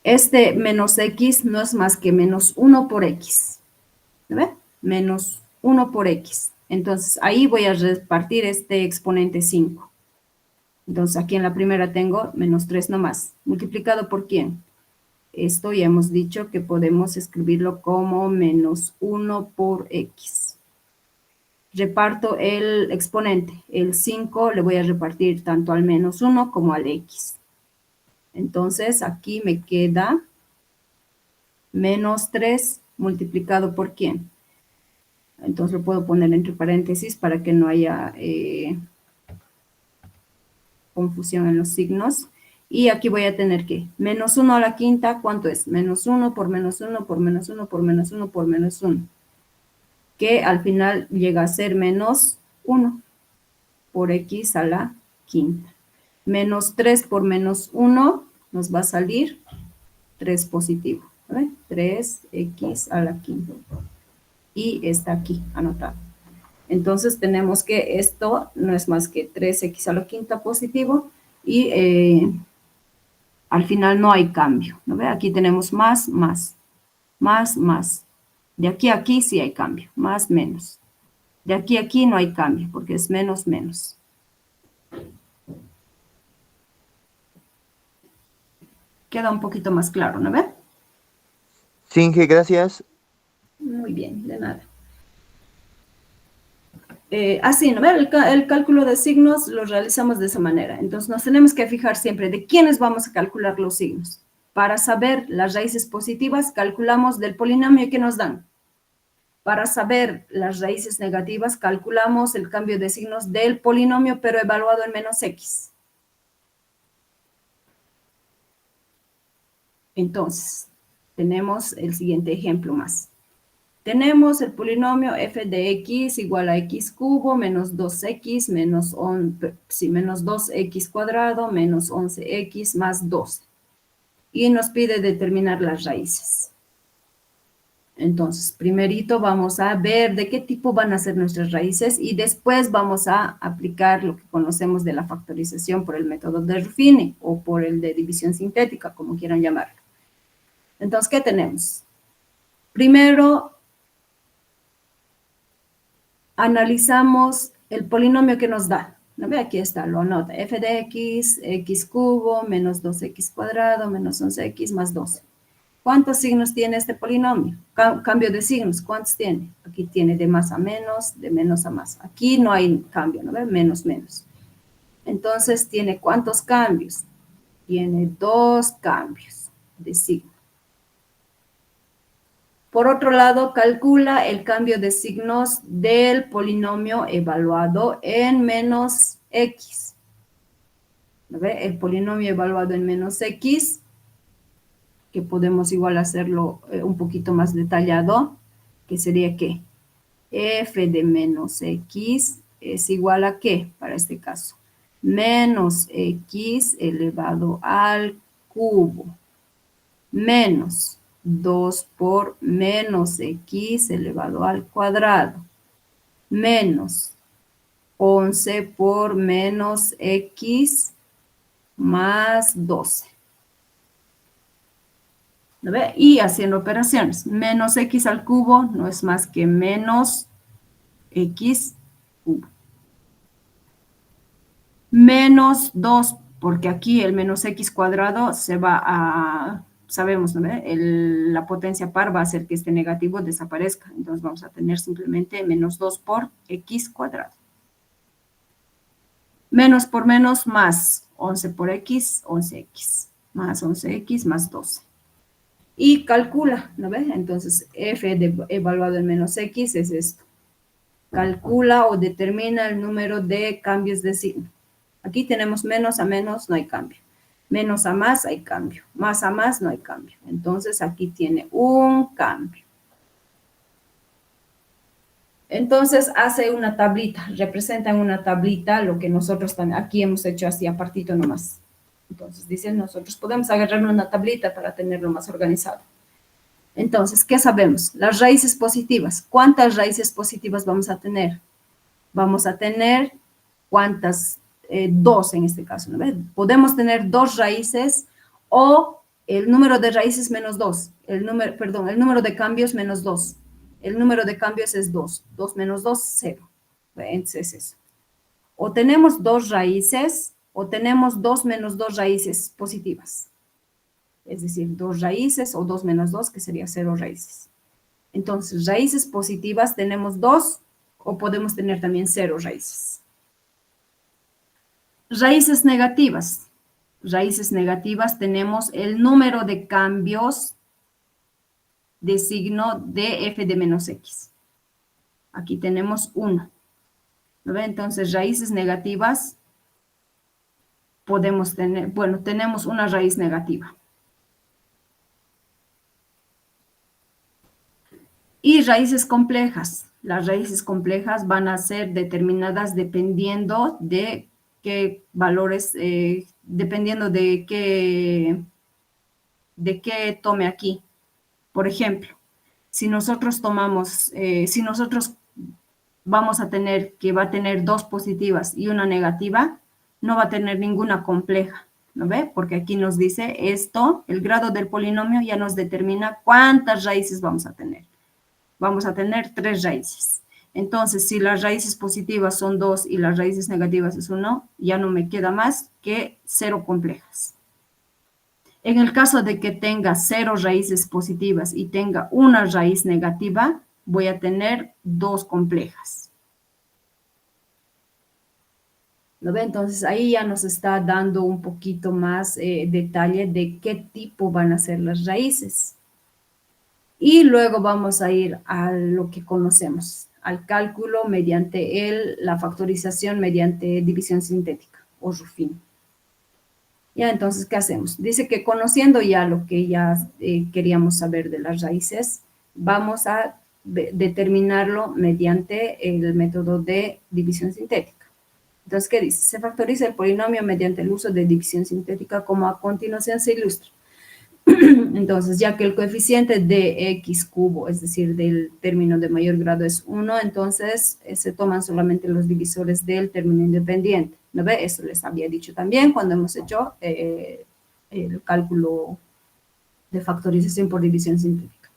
Este menos x no es más que menos 1 por x. ¿No ve? Menos 1 por x. Entonces, ahí voy a repartir este exponente 5. Entonces, aquí en la primera tengo menos 3 nomás. ¿Multiplicado por quién? Esto ya hemos dicho que podemos escribirlo como menos 1 por x. Reparto el exponente. El 5 le voy a repartir tanto al menos 1 como al x. Entonces, aquí me queda menos 3 multiplicado por quién. Entonces lo puedo poner entre paréntesis para que no haya confusión en los signos. Y aquí voy a tener que menos 1 a la quinta, ¿cuánto es? Menos 1 por menos 1 por menos 1 por menos 1 por menos 1. Que al final llega a ser menos 1 por x a la quinta. Menos 3 por menos 1 nos va a salir 3 positivo. ¿Ve? 3x a la quinta. Y está aquí anotado. Entonces tenemos que esto no es más que 3x a la quinta positivo y al final no hay cambio. ¿No ve? Aquí tenemos más. De aquí a aquí sí hay cambio, más, menos. De aquí a aquí no hay cambio porque es menos. Queda un poquito más claro, ¿no ve? Sí, Inge, gracias. Muy bien, de nada. Así, ¿no ve? El cálculo de signos lo realizamos de esa manera. Entonces nos tenemos que fijar siempre de quiénes vamos a calcular los signos. Para saber las raíces positivas, calculamos del polinomio que nos dan. Para saber las raíces negativas, calculamos el cambio de signos del polinomio, pero evaluado en menos x. Entonces, tenemos el siguiente ejemplo más. Tenemos el polinomio f de x igual a x cubo menos 2x menos 2x cuadrado menos 11x más 12. Y nos pide determinar las raíces. Entonces, primerito vamos a ver de qué tipo van a ser nuestras raíces y después vamos a aplicar lo que conocemos de la factorización por el método de Ruffini o por el de división sintética, como quieran llamarlo. Entonces, ¿qué tenemos? Primero, analizamos el polinomio que nos da. ¿No ve? Aquí está, lo anota. F de x, x cubo, menos 2x cuadrado, menos 11x más 12. ¿Cuántos signos tiene este polinomio? Cambio de signos, ¿cuántos tiene? Aquí tiene de más a menos, de menos a más. Aquí no hay cambio, ¿no ve? Menos. Entonces, ¿tiene cuántos cambios? Tiene 2 cambios de signo. Por otro lado, calcula el cambio de signos del polinomio evaluado en menos x. ¿No ve? El polinomio evaluado en menos x, que podemos igual hacerlo un poquito más detallado, que sería ¿qué? F de menos x es igual a ¿qué? Para este caso, menos x elevado al cubo, menos 2 por menos x elevado al cuadrado, menos 11 por menos x más 12. ¿Lo ve? Y haciendo operaciones. Menos x al cubo no es más que menos x cubo. Menos 2, porque aquí el menos x cuadrado se va a, sabemos, ¿no? La potencia par va a hacer que este negativo desaparezca. Entonces vamos a tener simplemente menos 2 por x cuadrado. Menos por menos más 11 por x, 11x. Más 11x más 12. Y calcula, ¿no ve? Entonces f evaluado en menos x es esto. Calcula o determina el número de cambios de signo. Aquí tenemos menos a menos, no hay cambio. Menos a más hay cambio. Más a más no hay cambio. Entonces aquí tiene un cambio. Entonces hace una tablita, representa en una tablita lo que nosotros también aquí hemos hecho así apartito nomás. Entonces dicen, nosotros podemos agarrar una tablita para tenerlo más organizado. Entonces, ¿qué sabemos? Las raíces positivas. ¿Cuántas raíces positivas vamos a tener? Vamos a tener, ¿cuántas? Dos en este caso, ¿no? Podemos tener dos raíces o el número de raíces menos 2. El número de cambios menos 2. El número de cambios es 2. 2 menos 2, 0. Entonces es eso. O tenemos dos raíces o tenemos 2 menos 2 raíces positivas. Es decir, 2 raíces o 2 menos 2, que sería 0 raíces. Entonces, raíces positivas tenemos 2 o podemos tener también 0 raíces. Raíces negativas. Raíces negativas tenemos el número de cambios de signo de f de menos x. Aquí tenemos 1. ¿No ve? Entonces, raíces negativas podemos tener, bueno, tenemos una raíz negativa. Y raíces complejas. Las raíces complejas van a ser determinadas dependiendo de qué valores, dependiendo de qué tome aquí. Por ejemplo, si nosotros tomamos, si nosotros vamos a tener que va a tener dos positivas y una negativa, no va a tener ninguna compleja, ¿no ve? Porque aquí nos dice esto, el grado del polinomio ya nos determina cuántas raíces vamos a tener. Vamos a tener 3 raíces. Entonces, si las raíces positivas son 2 y las raíces negativas es 1, ya no me queda más que 0 complejas. En el caso de que tenga 0 raíces positivas y tenga una raíz negativa, voy a tener 2 complejas. ¿Lo ve? Entonces, ahí ya nos está dando un poquito más detalle de qué tipo van a ser las raíces. Y luego vamos a ir a lo que conocemos, al cálculo mediante la factorización mediante división sintética o Ruffin. Ya, entonces, ¿qué hacemos? Dice que conociendo ya lo que ya queríamos saber de las raíces, vamos a determinarlo mediante el método de división sintética. Entonces, ¿qué dice? Se factoriza el polinomio mediante el uso de división sintética, como a continuación se ilustra. Entonces, ya que el coeficiente de x cubo, es decir, del término de mayor grado es 1, entonces se toman solamente los divisores del término independiente. ¿No ve? Eso les había dicho también cuando hemos hecho el cálculo de factorización por división sintética.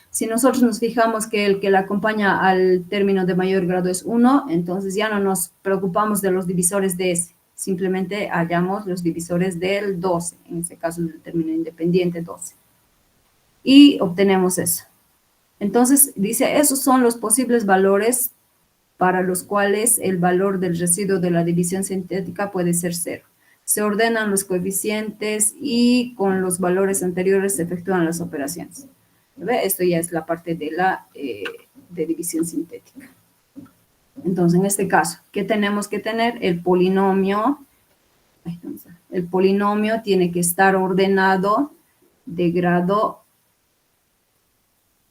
Si nosotros nos fijamos que el que la acompaña al término de mayor grado es 1, entonces ya no nos preocupamos de los divisores de ese. Simplemente hallamos los divisores del 12, en este caso del término independiente 12. Y obtenemos eso. Entonces, dice, esos son los posibles valores para los cuales el valor del residuo de la división sintética puede ser 0. Se ordenan los coeficientes y con los valores anteriores se efectúan las operaciones. ¿Ve? Esto ya es la parte de la de división sintética. Entonces, en este caso, ¿qué tenemos que tener? El polinomio tiene que estar ordenado de grado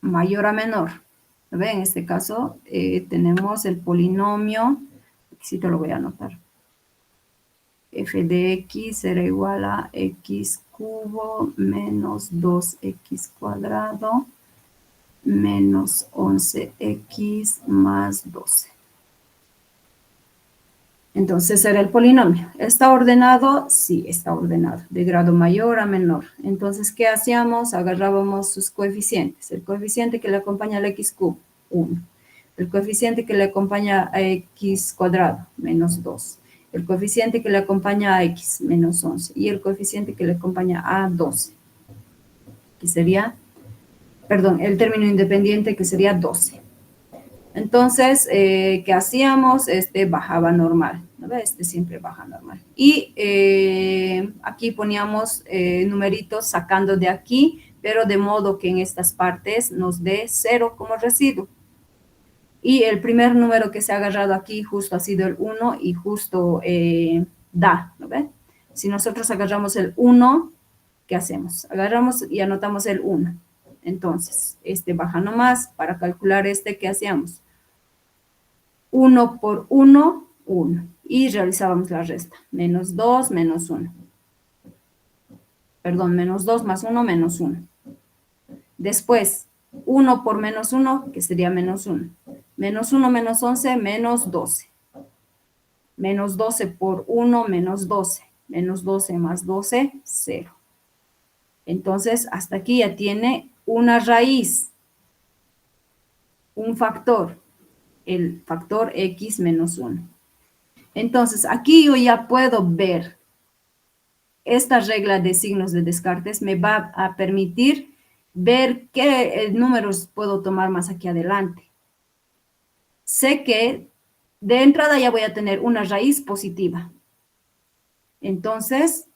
mayor a menor. ¿Ve? En este caso, tenemos el polinomio, aquí sí te lo voy a anotar. F de x será igual a x cubo menos 2x cuadrado menos 11x más 12. Entonces será el polinomio. ¿Está ordenado? Sí, está ordenado, de grado mayor a menor. Entonces, ¿qué hacíamos? Agarrábamos sus coeficientes. El coeficiente que le acompaña al x cubo, 1. El coeficiente que le acompaña a x cuadrado, menos 2. El coeficiente que le acompaña a x, menos 11. Y el coeficiente que le acompaña a 12, que sería, perdón, el término independiente que sería 12. Entonces, ¿qué hacíamos? Este bajaba normal, ¿no? Este siempre baja normal. Y aquí poníamos numeritos sacando de aquí, pero de modo que en estas partes nos dé 0 como residuo. Y el primer número que se ha agarrado aquí justo ha sido el 1 y justo da, ¿no ve? Si nosotros agarramos el 1, ¿qué hacemos? Agarramos y anotamos el 1. Entonces, este baja nomás. Para calcular este, ¿qué hacíamos? 1 por 1, 1. Y realizábamos la resta. Menos 2, menos 1. Perdón, menos 2 más 1, menos 1. Después, 1 por menos 1, que sería menos 1. Menos 1 menos 11, menos 12. Menos 12 por 1, menos 12. Menos 12 más 12, 0. Entonces, hasta aquí ya tiene una raíz, un factor, el factor x menos 1. Entonces, aquí yo ya puedo ver esta regla de signos de Descartes me va a permitir ver qué números puedo tomar más aquí adelante. Sé que de entrada ya voy a tener una raíz positiva. Entonces,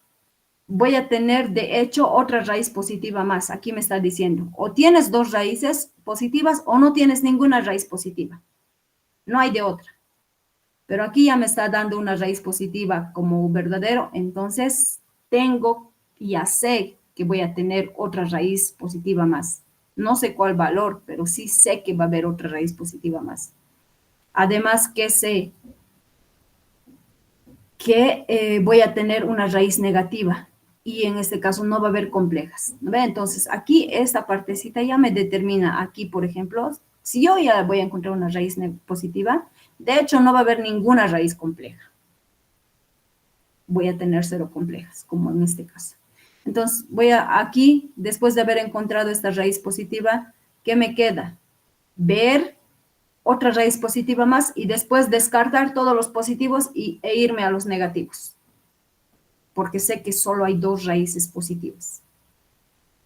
voy a tener de hecho otra raíz positiva más. Aquí me está diciendo, o tienes dos raíces positivas o no tienes ninguna raíz positiva. No hay de otra. Pero aquí ya me está dando una raíz positiva como verdadero, entonces ya sé que voy a tener otra raíz positiva más. No sé cuál valor, pero sí sé que va a haber otra raíz positiva más. Además que sé que voy a tener una raíz negativa y en este caso no va a haber complejas. ¿Ve? Entonces aquí esta partecita ya me determina aquí, por ejemplo, si yo ya voy a encontrar una raíz positiva, de hecho no va a haber ninguna raíz compleja. Voy a tener 0 complejas, como en este caso. Entonces, voy a aquí, después de haber encontrado esta raíz positiva, ¿qué me queda? Ver otra raíz positiva más y después descartar todos los positivos e irme a los negativos, porque sé que solo hay dos raíces positivas.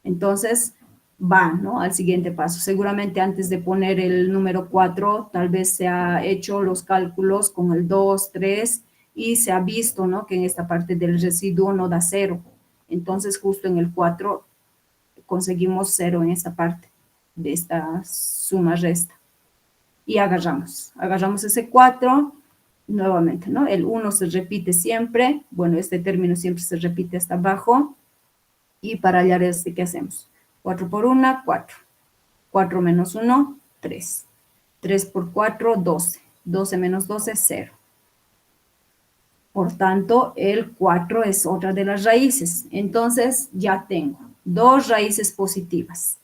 Entonces, va, ¿no? Al siguiente paso. Seguramente antes de poner el número 4, tal vez se ha hecho los cálculos con el 2, 3, y se ha visto, ¿no? Que en esta parte del residuo no da 0. Entonces, justo en el 4 conseguimos 0 en esta parte de esta suma-resta. Y agarramos ese 4 nuevamente, ¿no? El 1 se repite siempre, bueno, este término siempre se repite hasta abajo, y para hallar este, ¿qué hacemos? 4 por 1, 4. 4 menos 1, 3. 3 por 4, 12. 12 menos 12, 0. Por tanto, el 4 es otra de las raíces. Entonces, ya tengo dos raíces positivas.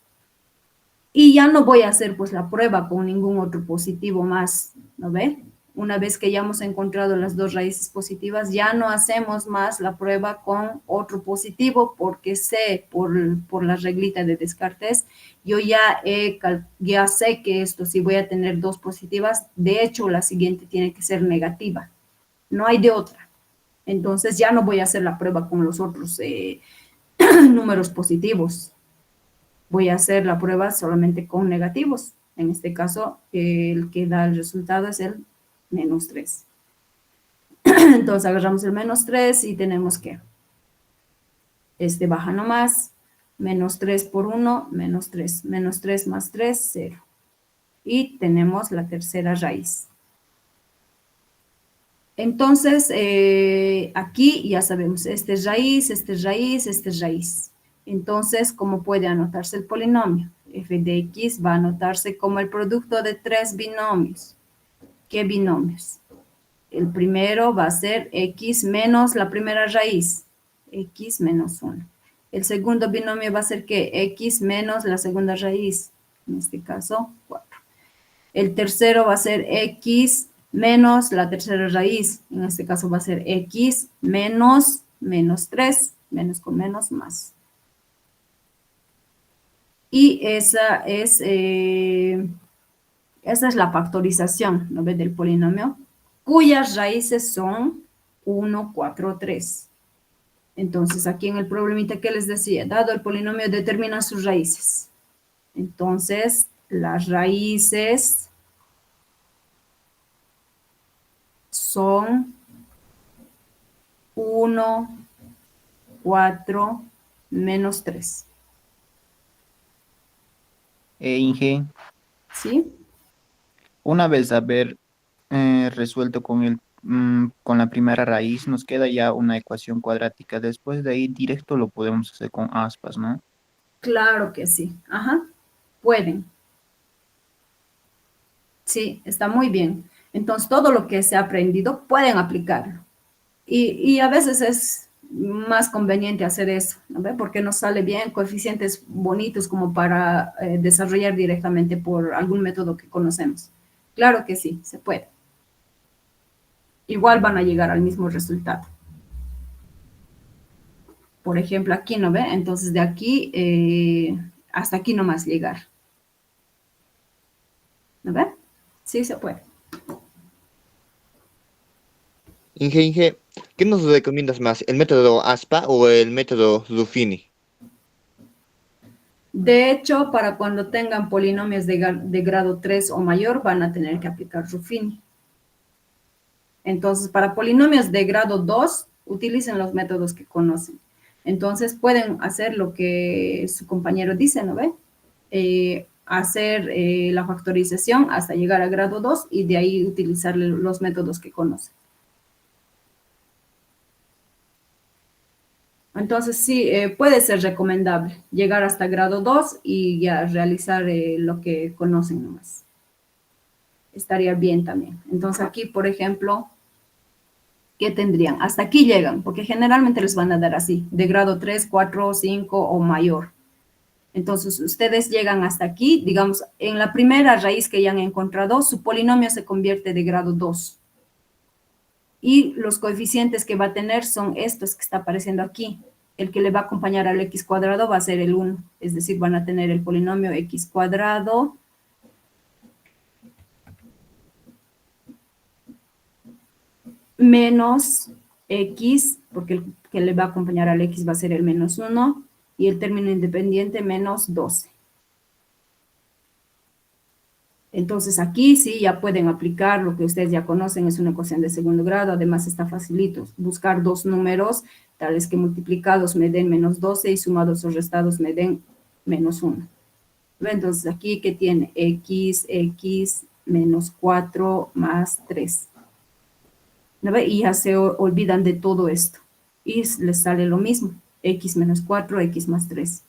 Y ya no voy a hacer pues la prueba con ningún otro positivo más, ¿no ve? Una vez que ya hemos encontrado las dos raíces positivas, ya no hacemos más la prueba con otro positivo porque sé por la reglita de Descartes, yo ya sé que esto si voy a tener dos positivas, de hecho la siguiente tiene que ser negativa, no hay de otra. Entonces ya no voy a hacer la prueba con los otros números positivos. Voy a hacer la prueba solamente con negativos. En este caso, el que da el resultado es el menos 3. Entonces agarramos el menos 3 y tenemos que, este baja nomás, menos 3 por 1, menos 3. Menos 3 más 3, 0. Y tenemos la tercera raíz. Entonces, aquí ya sabemos, este es raíz, este es raíz, este es raíz. Entonces, ¿cómo puede anotarse el polinomio? F de X va a anotarse como el producto de tres binomios. ¿Qué binomios? El primero va a ser X menos la primera raíz, X menos 1. El segundo binomio va a ser ¿qué? X menos la segunda raíz, en este caso 4. El tercero va a ser X menos la tercera raíz, en este caso va a ser x menos menos 3, menos con menos más. Y esa es la factorización, ¿no ves? Del polinomio, cuyas raíces son 1, 4, 3. Entonces, aquí en el problemita que les decía, dado el polinomio, determina sus raíces. Entonces, las raíces son 1, 4, menos 3. Inge, ¿Sí? una vez haber resuelto con la primera raíz, nos queda ya una ecuación cuadrática. Después de ahí, directo lo podemos hacer con aspas, ¿no? Claro que sí. Ajá. Pueden. Sí, está muy bien. Entonces, todo lo que se ha aprendido pueden aplicarlo. Y a veces es más conveniente hacer eso, ¿no ve? Porque nos sale bien coeficientes bonitos como para desarrollar directamente por algún método que conocemos. Claro que sí, se puede. Igual van a llegar al mismo resultado. Por ejemplo, aquí, ¿no ve? Entonces, de aquí hasta aquí nomás llegar. ¿No ve? Sí, se puede. Inge, ¿qué nos recomiendas más, el método ASPA o el método Ruffini? De hecho, para cuando tengan polinomios de grado 3 o mayor, van a tener que aplicar Ruffini. Entonces, para polinomios de grado 2, utilicen los métodos que conocen. Entonces, pueden hacer lo que su compañero dice, ¿no ve? Hacer la factorización hasta llegar a grado 2 y de ahí utilizar los métodos que conocen. Entonces, sí, puede ser recomendable llegar hasta grado 2 y ya realizar lo que conocen nomás. Estaría bien también. Entonces, aquí, por ejemplo, ¿qué tendrían? Hasta aquí llegan, porque generalmente les van a dar así, de grado 3, 4, 5 o mayor. Entonces, ustedes llegan hasta aquí, digamos, en la primera raíz que ya han encontrado, su polinomio se convierte de grado 2. Y los coeficientes que va a tener son estos que está apareciendo aquí. El que le va a acompañar al x cuadrado va a ser el 1, es decir, van a tener el polinomio x cuadrado menos x, porque el que le va a acompañar al x va a ser el menos 1, y el término independiente menos 12. Entonces aquí sí ya pueden aplicar lo que ustedes ya conocen, es una ecuación de segundo grado, además está facilito, buscar dos números, tales que multiplicados me den menos 12 y sumados o restados me den menos 1. Entonces aquí que tiene x menos 4 más 3. ¿No ve? Y ya se olvidan de todo esto. Y les sale lo mismo, x menos 4, x más 3.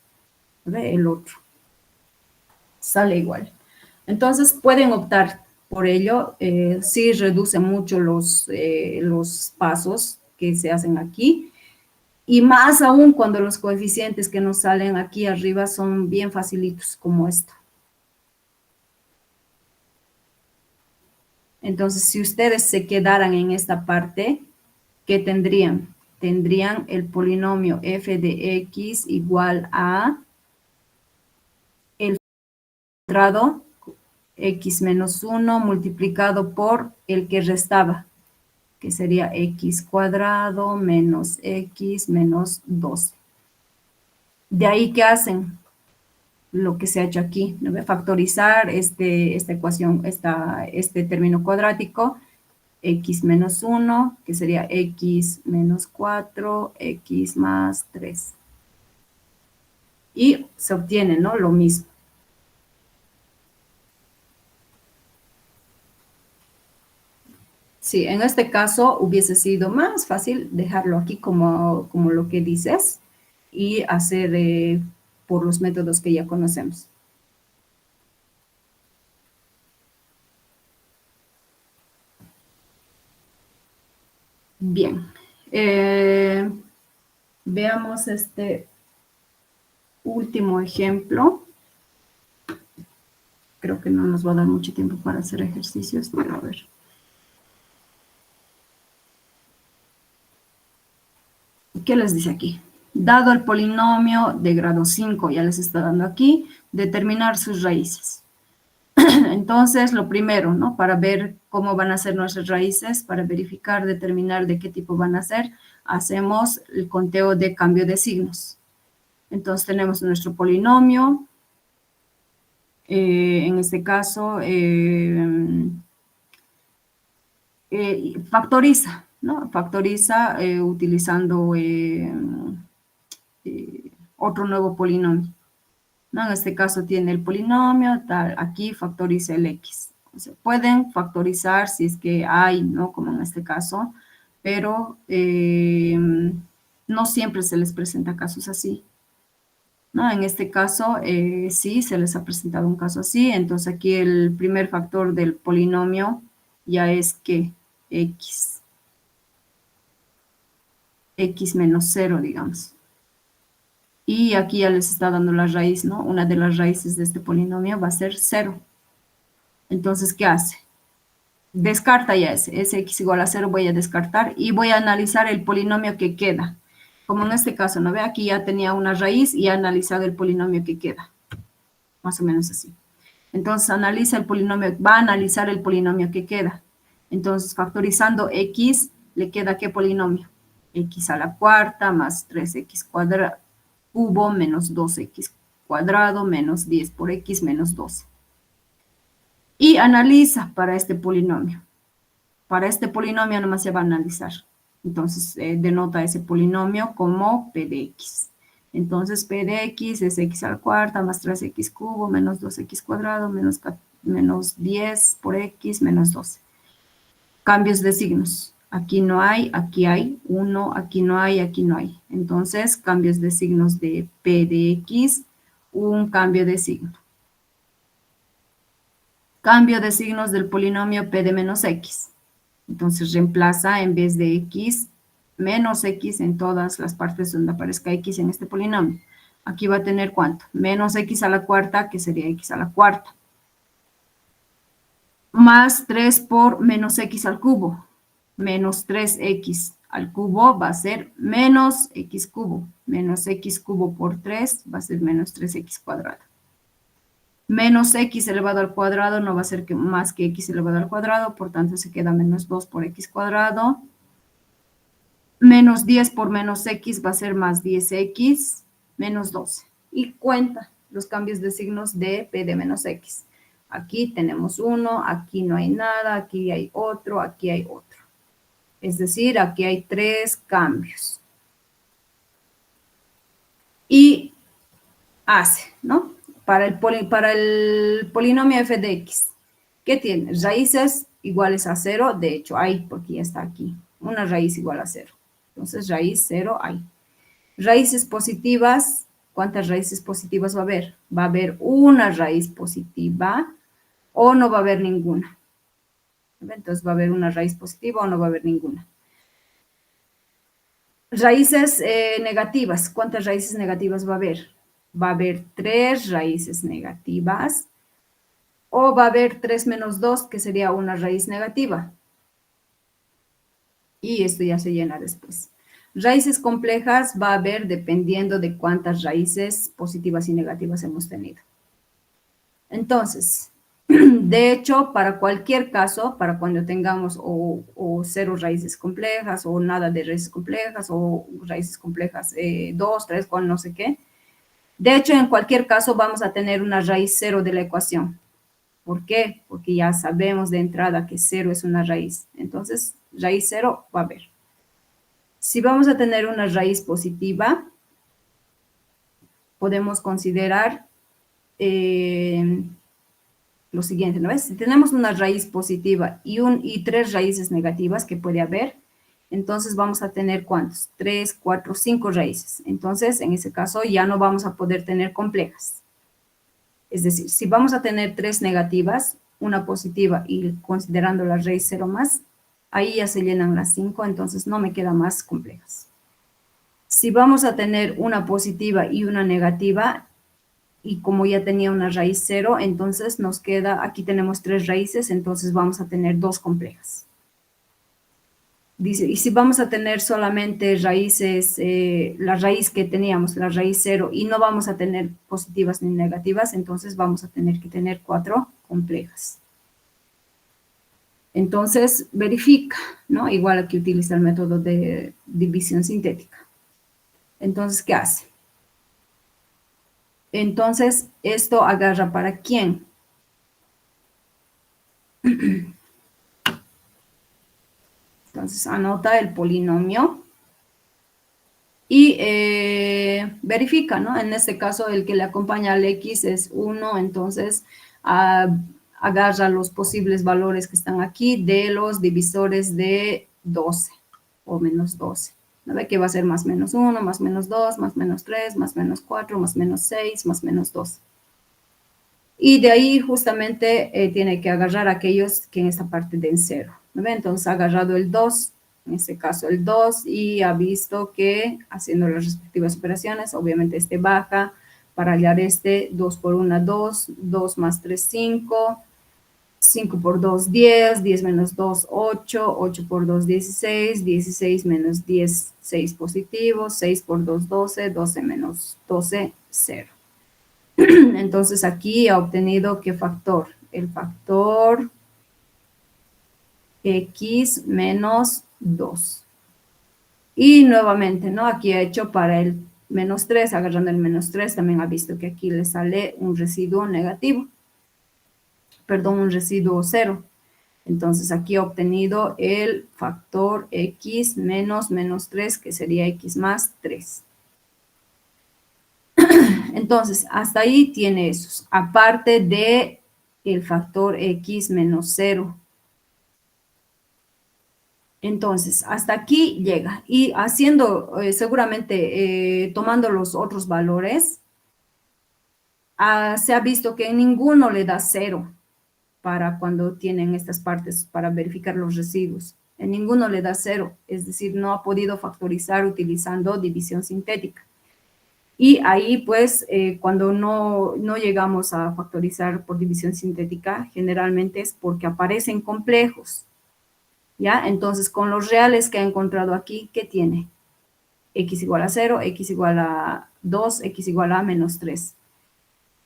¿No ve? El otro. Sale igual. Entonces pueden optar por ello. Sí reduce mucho los pasos que se hacen aquí. Y más aún cuando los coeficientes que nos salen aquí arriba son bien facilitos como esto. Entonces, si ustedes se quedaran en esta parte, ¿qué tendrían? Tendrían el polinomio f de x igual a el cuadrado x menos 1 multiplicado por el que restaba, que sería x cuadrado menos x menos 12. De ahí, ¿qué hacen? Lo que se ha hecho aquí, ¿no? Factorizar esta ecuación, este término cuadrático, x menos 1, que sería x menos 4, x más 3. Y se obtiene, ¿no? Lo mismo. Sí, en este caso hubiese sido más fácil dejarlo aquí como lo que dices y hacer por los métodos que ya conocemos. Bien. Veamos este último ejemplo. Creo que no nos va a dar mucho tiempo para hacer ejercicios, pero a ver. ¿qué les dice aquí? Dado el polinomio de grado 5, ya les está dando aquí, determinar sus raíces. Entonces, lo primero, ¿no? Para ver cómo van a ser nuestras raíces, para verificar, determinar de qué tipo van a ser, hacemos el conteo de cambio de signos. Entonces, tenemos nuestro polinomio. En este caso, factoriza, ¿no? Factoriza utilizando otro nuevo polinomio, ¿no? En este caso tiene el polinomio, tal, aquí factoriza el x. O sea, pueden factorizar si es que hay, ¿no? Como en este caso, pero no siempre se les presenta casos así, ¿no? En este caso, sí, se les ha presentado un caso así, entonces aquí el primer factor del polinomio ya es que x menos 0, digamos. Y aquí ya les está dando la raíz, ¿no? Una de las raíces de este polinomio va a ser 0. Entonces, ¿qué hace? Descarta ya ese x igual a 0, voy a descartar y voy a analizar el polinomio que queda. Como en este caso, ¿no ve? Aquí ya tenía una raíz y ha analizado el polinomio que queda. Más o menos así. Entonces, analiza el polinomio, va a analizar el polinomio que queda. Entonces, factorizando x, ¿le queda qué polinomio? X a la cuarta más 3x cubo menos 2x cuadrado menos 10 por x menos 12. Y analiza para este polinomio. Para este polinomio nomás se va a analizar. Entonces, denota ese polinomio como p de x. Entonces, p de x es x a la cuarta más 3x cubo menos 2x cuadrado menos 10 por x menos 12. Cambios de signos. Aquí no hay, aquí hay. 1, aquí no hay, aquí no hay. Entonces, cambios de signos de p de x, un cambio de signo. Cambio de signos del polinomio p de menos x. Entonces, reemplaza en vez de x, menos x en todas las partes donde aparezca x en este polinomio. Aquí va a tener ¿cuánto? Menos x a la cuarta, que sería x a la cuarta. Más 3 por menos x al cubo. Menos 3x al cubo va a ser menos x cubo. Menos x cubo por 3 va a ser menos 3x cuadrado. Menos x elevado al cuadrado no va a ser más que x elevado al cuadrado, por tanto se queda menos 2 por x cuadrado. Menos 10 por menos x va a ser más 10x menos 12. Y cuenta los cambios de signos de p de menos x. Aquí tenemos uno, aquí no hay nada, aquí hay otro, aquí hay otro. Es decir, aquí hay 3 cambios. Y hace, ¿no? Para el polinomio f de x, ¿qué tiene? Raíces iguales a 0, de hecho hay, porque ya está aquí, una raíz igual a 0. Entonces, raíz 0 hay. Raíces positivas, ¿cuántas raíces positivas va a haber? Va a haber una raíz positiva o no va a haber ninguna. Entonces, va a haber una raíz positiva o no va a haber ninguna. Raíces negativas, ¿cuántas raíces negativas va a haber? Va a haber 3 raíces negativas o va a haber 3 menos 2, que sería una raíz negativa. Y esto ya se llena después. Raíces complejas va a haber dependiendo de cuántas raíces positivas y negativas hemos tenido. Entonces, de hecho, para cualquier caso, para cuando tengamos o 0 raíces complejas o nada de raíces complejas o raíces complejas 2, 3, con no sé qué, de hecho, en cualquier caso vamos a tener una raíz 0 de la ecuación. ¿Por qué? Porque ya sabemos de entrada que 0 es una raíz. Entonces, raíz 0 va a haber. Si vamos a tener una raíz positiva, podemos considerar lo siguiente, ¿no ves? Si tenemos una raíz positiva y 3 raíces negativas que puede haber, entonces vamos a tener ¿cuántos? 3, 4, 5 raíces. Entonces, en ese caso ya no vamos a poder tener complejas. Es decir, si vamos a tener 3 negativas, una positiva y considerando la raíz 0 más, ahí ya se llenan las 5, entonces no me queda más complejas. Si vamos a tener una positiva y una negativa, y como ya tenía una raíz 0, entonces nos queda, aquí tenemos 3 raíces, entonces vamos a tener 2 complejas. Dice, y si vamos a tener solamente raíces, la raíz que teníamos, la raíz 0, y no vamos a tener positivas ni negativas, entonces vamos a tener que tener 4 complejas. Entonces, verifica, ¿no? Igual aquí utiliza el método de división sintética. Entonces, ¿qué hace? Entonces, esto agarra ¿para quién? Entonces, anota el polinomio y verifica, ¿no? En este caso, el que le acompaña al X es 1, entonces agarra los posibles valores que están aquí de los divisores de 12 o menos 12. ¿No ve que va a ser más menos 1, más menos 2, más menos 3, más menos 4, más menos 6, más menos 2? Y de ahí justamente tiene que agarrar aquellos que en esta parte den 0. ¿No ve? Entonces ha agarrado el 2, en este caso el 2, y ha visto que haciendo las respectivas operaciones, obviamente este baja, para hallar este, 2 por 1, 2, 2 más 3, 5, 5 por 2, 10, 10 menos 2, 8, 8 por 2, 16, 16 menos 10, 6 positivo, 6 por 2, 12, 12 menos 12, 0. Entonces aquí ha obtenido ¿qué factor? El factor x menos 2. Y nuevamente, ¿no? Aquí ha hecho para el menos 3, agarrando el menos 3, también ha visto que aquí le sale un residuo negativo. Perdón, un residuo 0. Entonces aquí ha obtenido el factor x menos menos 3, que sería x más 3. Entonces, hasta ahí tiene esos, aparte de el factor x menos 0. Entonces, hasta aquí llega. Y haciendo, seguramente, tomando los otros valores, se ha visto que en ninguno le da 0 para cuando tienen estas partes para verificar los residuos. En ninguno le da 0, es decir, no ha podido factorizar utilizando división sintética. Y ahí, pues, cuando no llegamos a factorizar por división sintética, generalmente es porque aparecen complejos, ¿ya? Entonces, con los reales que ha encontrado aquí, ¿qué tiene? X igual a 0, X igual a 2, X igual a menos 3.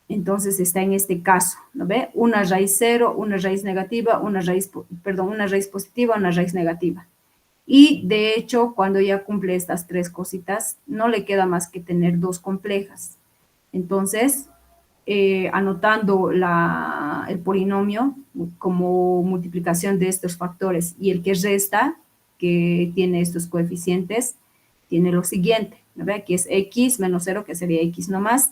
Entonces, está en este caso, ¿no ve? Una raíz 0, una raíz negativa, una raíz positiva, una raíz negativa. Y de hecho, cuando ya cumple estas 3 cositas, no le queda más que tener 2 complejas. Entonces, anotando el polinomio como multiplicación de estos factores y el que resta, que tiene estos coeficientes, tiene lo siguiente. ¿No ve? Aquí es x menos 0, que sería x nomás.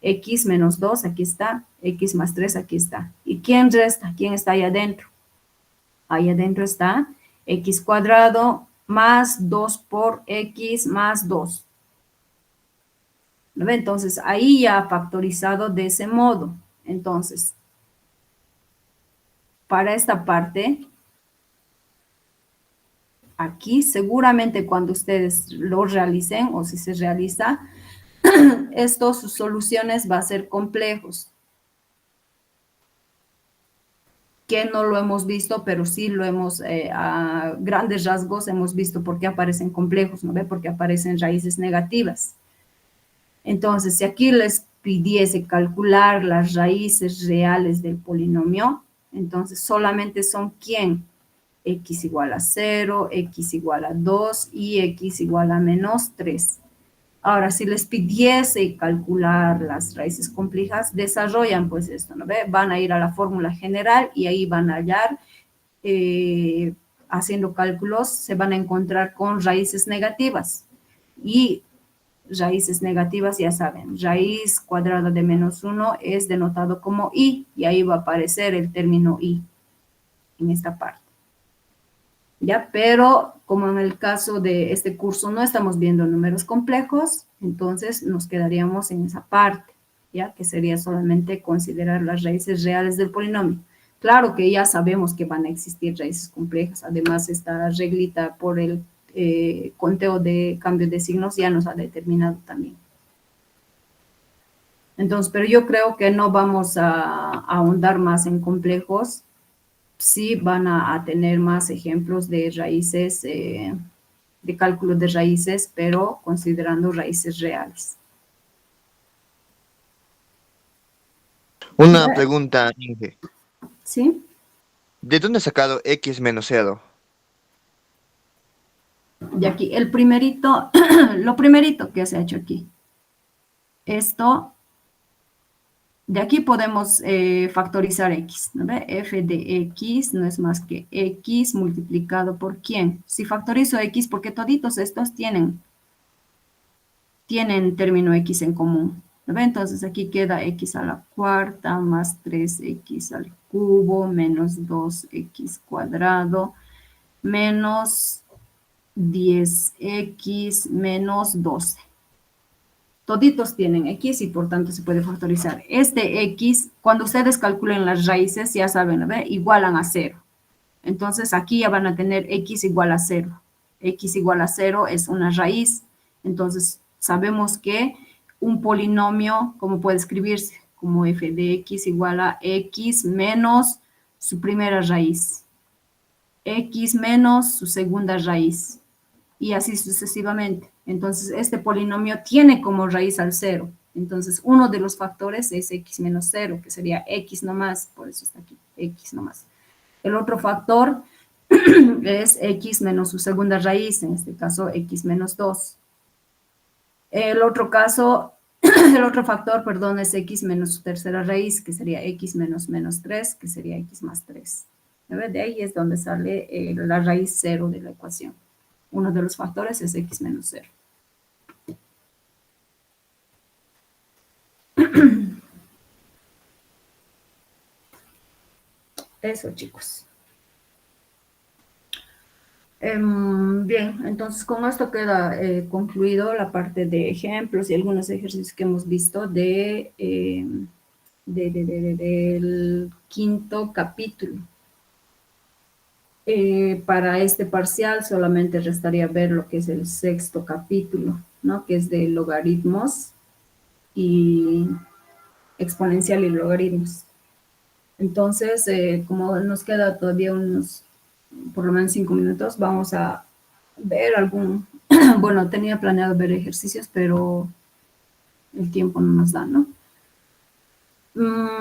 X menos 2, aquí está. X más 3, aquí está. ¿Y quién resta? ¿Quién está ahí adentro? Ahí adentro está x cuadrado más 2 por x más 2. ¿No ve? Entonces, ahí ya ha factorizado de ese modo. Entonces, para esta parte, aquí seguramente cuando ustedes lo realicen o si se realiza, estos sus soluciones va a ser complejos. Que no lo hemos visto, pero sí lo hemos, a grandes rasgos, hemos visto por qué aparecen complejos, ¿no ve? Porque aparecen raíces negativas. Entonces, si aquí les pidiese calcular las raíces reales del polinomio, entonces solamente son ¿quién? X igual a 0, X igual a 2 y X igual a menos 3. Ahora, si les pidiese calcular las raíces complejas, desarrollan pues esto, ¿no ve? Van a ir a la fórmula general y ahí van a hallar, haciendo cálculos, se van a encontrar con raíces negativas. Y raíces negativas, ya saben, raíz cuadrada de menos 1 es denotado como y ahí va a aparecer el término y en esta parte. ¿Ya? Pero como en el caso de este curso no estamos viendo números complejos, entonces nos quedaríamos en esa parte, ¿ya? Que sería solamente considerar las raíces reales del polinomio. Claro que ya sabemos que van a existir raíces complejas, además esta reglita por el conteo de cambio de signos ya nos ha determinado también. Entonces, pero yo creo que no vamos a ahondar más en complejos, sí van a tener más ejemplos de raíces, de cálculo de raíces, pero considerando raíces reales. Una Ya, pregunta, Inge. ¿sí? ¿De dónde has sacado x menos 0? Y aquí, el primerito, lo primerito que se ha hecho aquí. Esto, de aquí podemos factorizar x, ¿no ve? F de x no es más que x multiplicado por ¿quién? Si factorizo x, porque toditos estos tienen término x en común, ¿no ve? Entonces aquí queda x a la cuarta más 3x al cubo menos 2x cuadrado menos 10x menos 12. Toditos tienen x y por tanto se puede factorizar. Este x, cuando ustedes calculen las raíces, ya saben, ¿no ve? Igualan a 0. Entonces aquí ya van a tener x igual a 0. X igual a 0 es una raíz. Entonces sabemos que un polinomio, ¿cómo puede escribirse? Como f de x igual a x menos su primera raíz. X menos su segunda raíz. Y así sucesivamente. Entonces, este polinomio tiene como raíz al 0. Entonces, uno de los factores es x menos 0, que sería x nomás, por eso está aquí, x nomás. El otro factor es x menos su segunda raíz, en este caso x menos 2. El otro caso, el otro factor, perdón, es x menos su tercera raíz, que sería x menos menos 3, que sería x más 3. De ahí es donde sale la raíz 0 de la ecuación. Uno de los factores es x menos 0. Eso, chicos. Bien, entonces con esto queda concluido la parte de ejemplos y algunos ejercicios que hemos visto del quinto capítulo. Para este parcial solamente restaría ver lo que es el sexto capítulo, ¿no? Que es de logaritmos y exponencial y logaritmos. Entonces, como nos queda todavía por lo menos 5 minutos, vamos a ver bueno, tenía planeado ver ejercicios, pero el tiempo no nos da, ¿no?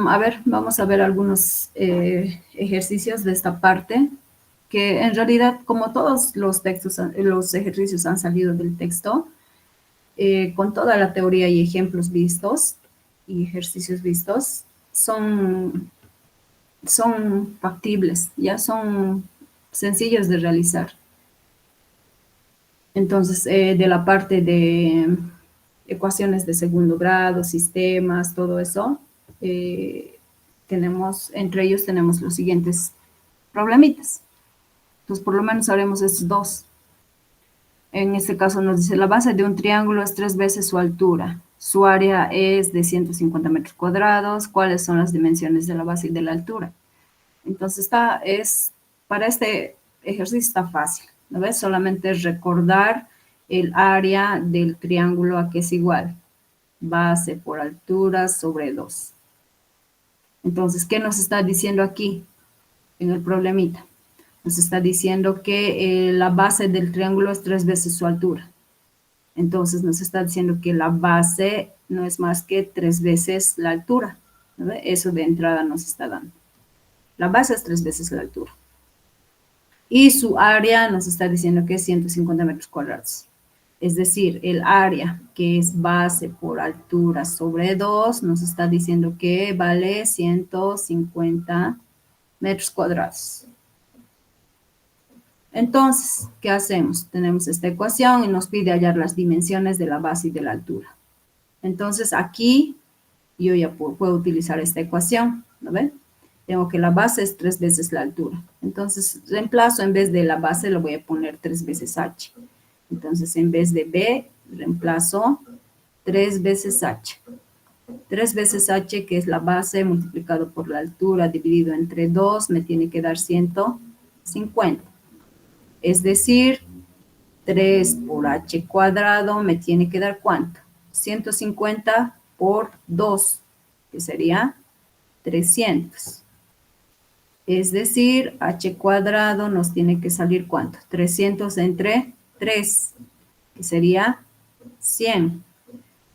A ver, vamos a ver algunos ejercicios de esta parte, que en realidad, como todos los textos, los ejercicios han salido del texto, con toda la teoría y ejemplos vistos y ejercicios vistos, son factibles, ya son sencillos de realizar. Entonces, de la parte de ecuaciones de segundo grado, sistemas, todo eso, entre ellos tenemos los siguientes problemitas. Entonces, por lo menos haremos estos dos. En este caso nos dice, la base de un triángulo es 3 veces su altura. Su área es de 150 metros cuadrados. ¿Cuáles son las dimensiones de la base y de la altura? Entonces, para este ejercicio está fácil, ¿no ves? Solamente es recordar el área del triángulo a que es igual. Base por altura sobre 2. Entonces, ¿qué nos está diciendo aquí en el problemita? Nos está diciendo que la base del triángulo es 3 veces su altura. Entonces, nos está diciendo que la base no es más que 3 veces la altura, ¿no ves? Eso de entrada nos está dando. La base es 3 veces la altura. Y su área nos está diciendo que es 150 metros cuadrados. Es decir, el área que es base por altura sobre 2 nos está diciendo que vale 150 metros cuadrados. Entonces, ¿qué hacemos? Tenemos esta ecuación y nos pide hallar las dimensiones de la base y de la altura. Entonces, aquí yo ya puedo utilizar esta ecuación, ¿no ven? Tengo que la base es 3 veces la altura. Entonces, reemplazo, en vez de la base, lo voy a poner 3 veces h. Entonces, en vez de b, reemplazo 3 veces h. 3 veces h, que es la base, multiplicado por la altura, dividido entre 2, me tiene que dar 150. Es decir, 3 por h cuadrado me tiene que dar ¿cuánto? 150 por 2, que sería 300. Es decir, h cuadrado nos tiene que salir ¿cuánto? 300 entre 3, que sería 100.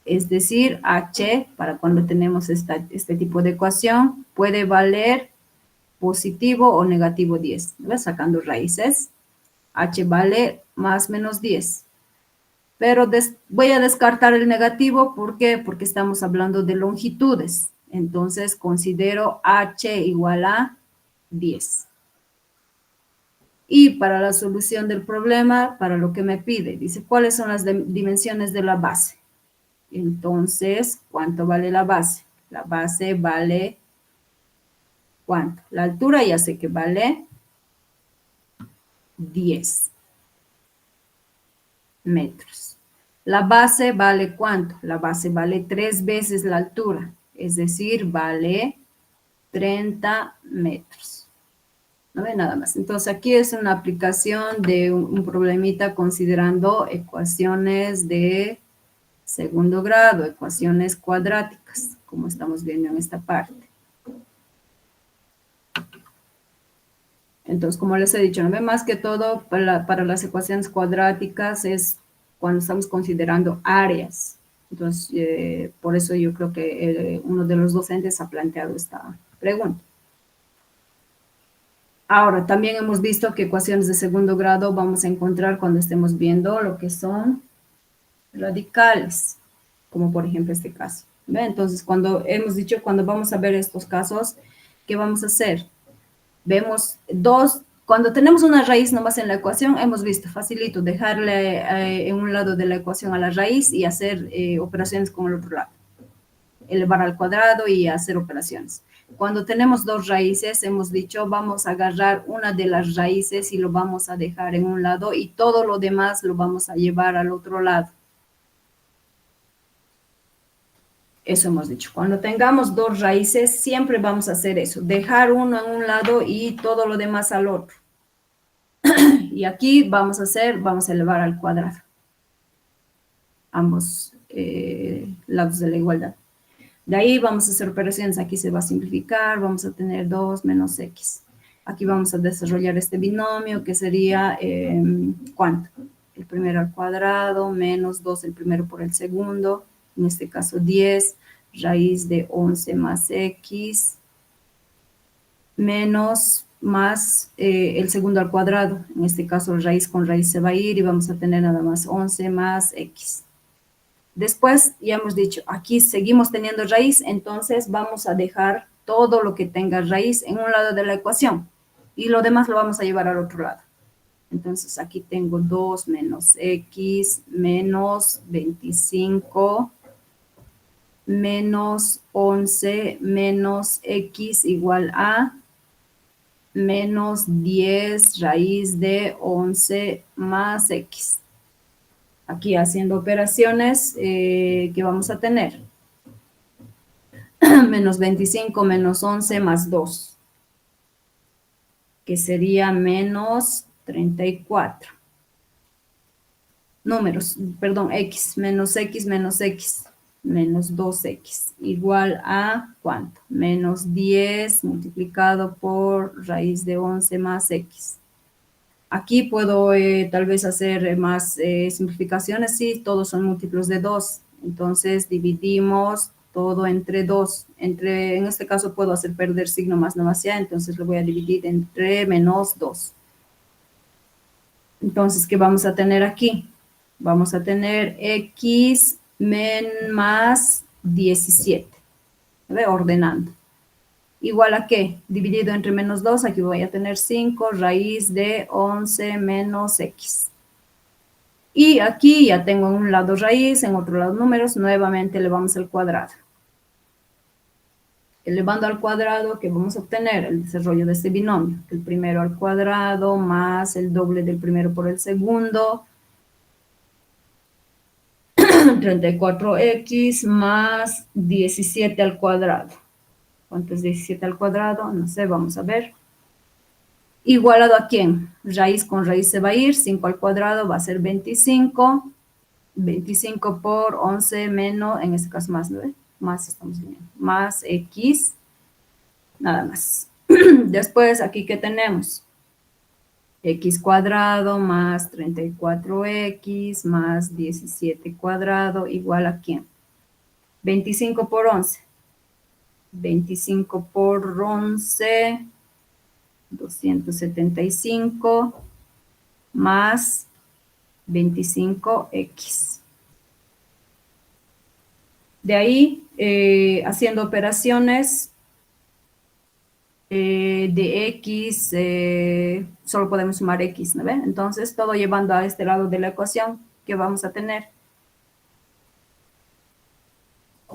Es decir, h, para cuando tenemos este tipo de ecuación, puede valer positivo o negativo 10. ¿Ves? Sacando raíces, h vale más menos 10. Pero voy a descartar el negativo, ¿por qué? Porque estamos hablando de longitudes. Entonces, considero h igual a 10. Y para la solución del problema, para lo que me pide, dice, ¿cuáles son las dimensiones de la base? Entonces, ¿cuánto vale la base? La base vale, ¿cuánto? La altura ya sé que vale 10 metros. La base vale ¿cuánto? La base vale 3 veces la altura, es decir, vale 30 metros. No ve nada más. Entonces, aquí es una aplicación de un problemita considerando ecuaciones de segundo grado, ecuaciones cuadráticas, como estamos viendo en esta parte. Entonces, como les he dicho, no ve, más que todo para las ecuaciones cuadráticas es cuando estamos considerando áreas. Entonces, por eso yo creo que uno de los docentes ha planteado esta pregunta. Ahora, también hemos visto que ecuaciones de segundo grado vamos a encontrar cuando estemos viendo lo que son radicales, como por ejemplo este caso. ¿Ve? Entonces, cuando hemos dicho, cuando vamos a ver estos casos, ¿qué vamos a hacer? Vemos cuando tenemos una raíz nomás en la ecuación, hemos visto, facilito, dejarle en un lado de la ecuación a la raíz y hacer operaciones con el otro lado. Elevar al cuadrado y hacer operaciones. Cuando tenemos dos raíces, hemos dicho, vamos a agarrar una de las raíces y lo vamos a dejar en un lado y todo lo demás lo vamos a llevar al otro lado. Eso hemos dicho. Cuando tengamos dos raíces, siempre vamos a hacer eso. Dejar uno en un lado y todo lo demás al otro. Y aquí vamos a elevar al cuadrado. Ambos lados de la igualdad. De ahí vamos a hacer operaciones. Aquí se va a simplificar. Vamos a tener 2 menos x. Aquí vamos a desarrollar este binomio que sería, ¿cuánto? El primero al cuadrado menos 2 el primero por el segundo. En este caso 10, raíz de 11 más x, menos más el segundo al cuadrado. En este caso raíz con raíz se va a ir y vamos a tener nada más 11 más x. Después ya hemos dicho, aquí seguimos teniendo raíz, entonces vamos a dejar todo lo que tenga raíz en un lado de la ecuación y lo demás lo vamos a llevar al otro lado. Entonces aquí tengo 2 menos x menos 25 menos 11 menos x igual a menos 10 raíz de 11 más x. Aquí haciendo operaciones, ¿qué vamos a tener? Menos 25 menos 11 más 2, que sería menos 34. Números, perdón, x menos x menos x. Menos 2x, igual a, ¿cuánto? Menos 10 multiplicado por raíz de 11 más x. Aquí puedo tal vez hacer más simplificaciones, sí, todos son múltiplos de 2. Entonces dividimos todo entre 2. En este caso puedo hacer perder signo más no más ya, entonces lo voy a dividir entre menos 2. Entonces, ¿qué vamos a tener aquí? Vamos a tener x más 17, ¿ve? Ordenando. ¿Igual a qué? Dividido entre menos 2, aquí voy a tener 5, raíz de 11 menos x. Y aquí ya tengo en un lado raíz, en otro lado números, nuevamente elevamos al cuadrado. Elevando al cuadrado, ¿qué vamos a obtener? El desarrollo de este binomio. El primero al cuadrado más el doble del primero por el segundo, 34x más 17 al cuadrado. ¿Cuánto es 17 al cuadrado? No sé, vamos a ver. ¿Igualado a quién? Raíz con raíz se va a ir, 5 al cuadrado va a ser 25. 25 por 11 menos, en este caso más, ¿no? Más estamos viendo. Más x, nada más. Después, aquí, ¿qué tenemos? X cuadrado más 34x más 17 cuadrado igual a ¿quién? 25 por 11. 25 por 11, 275 más 25x. De ahí, haciendo operaciones de x, solo podemos sumar x, ¿no ven? Entonces, todo llevando a este lado de la ecuación, ¿qué vamos a tener?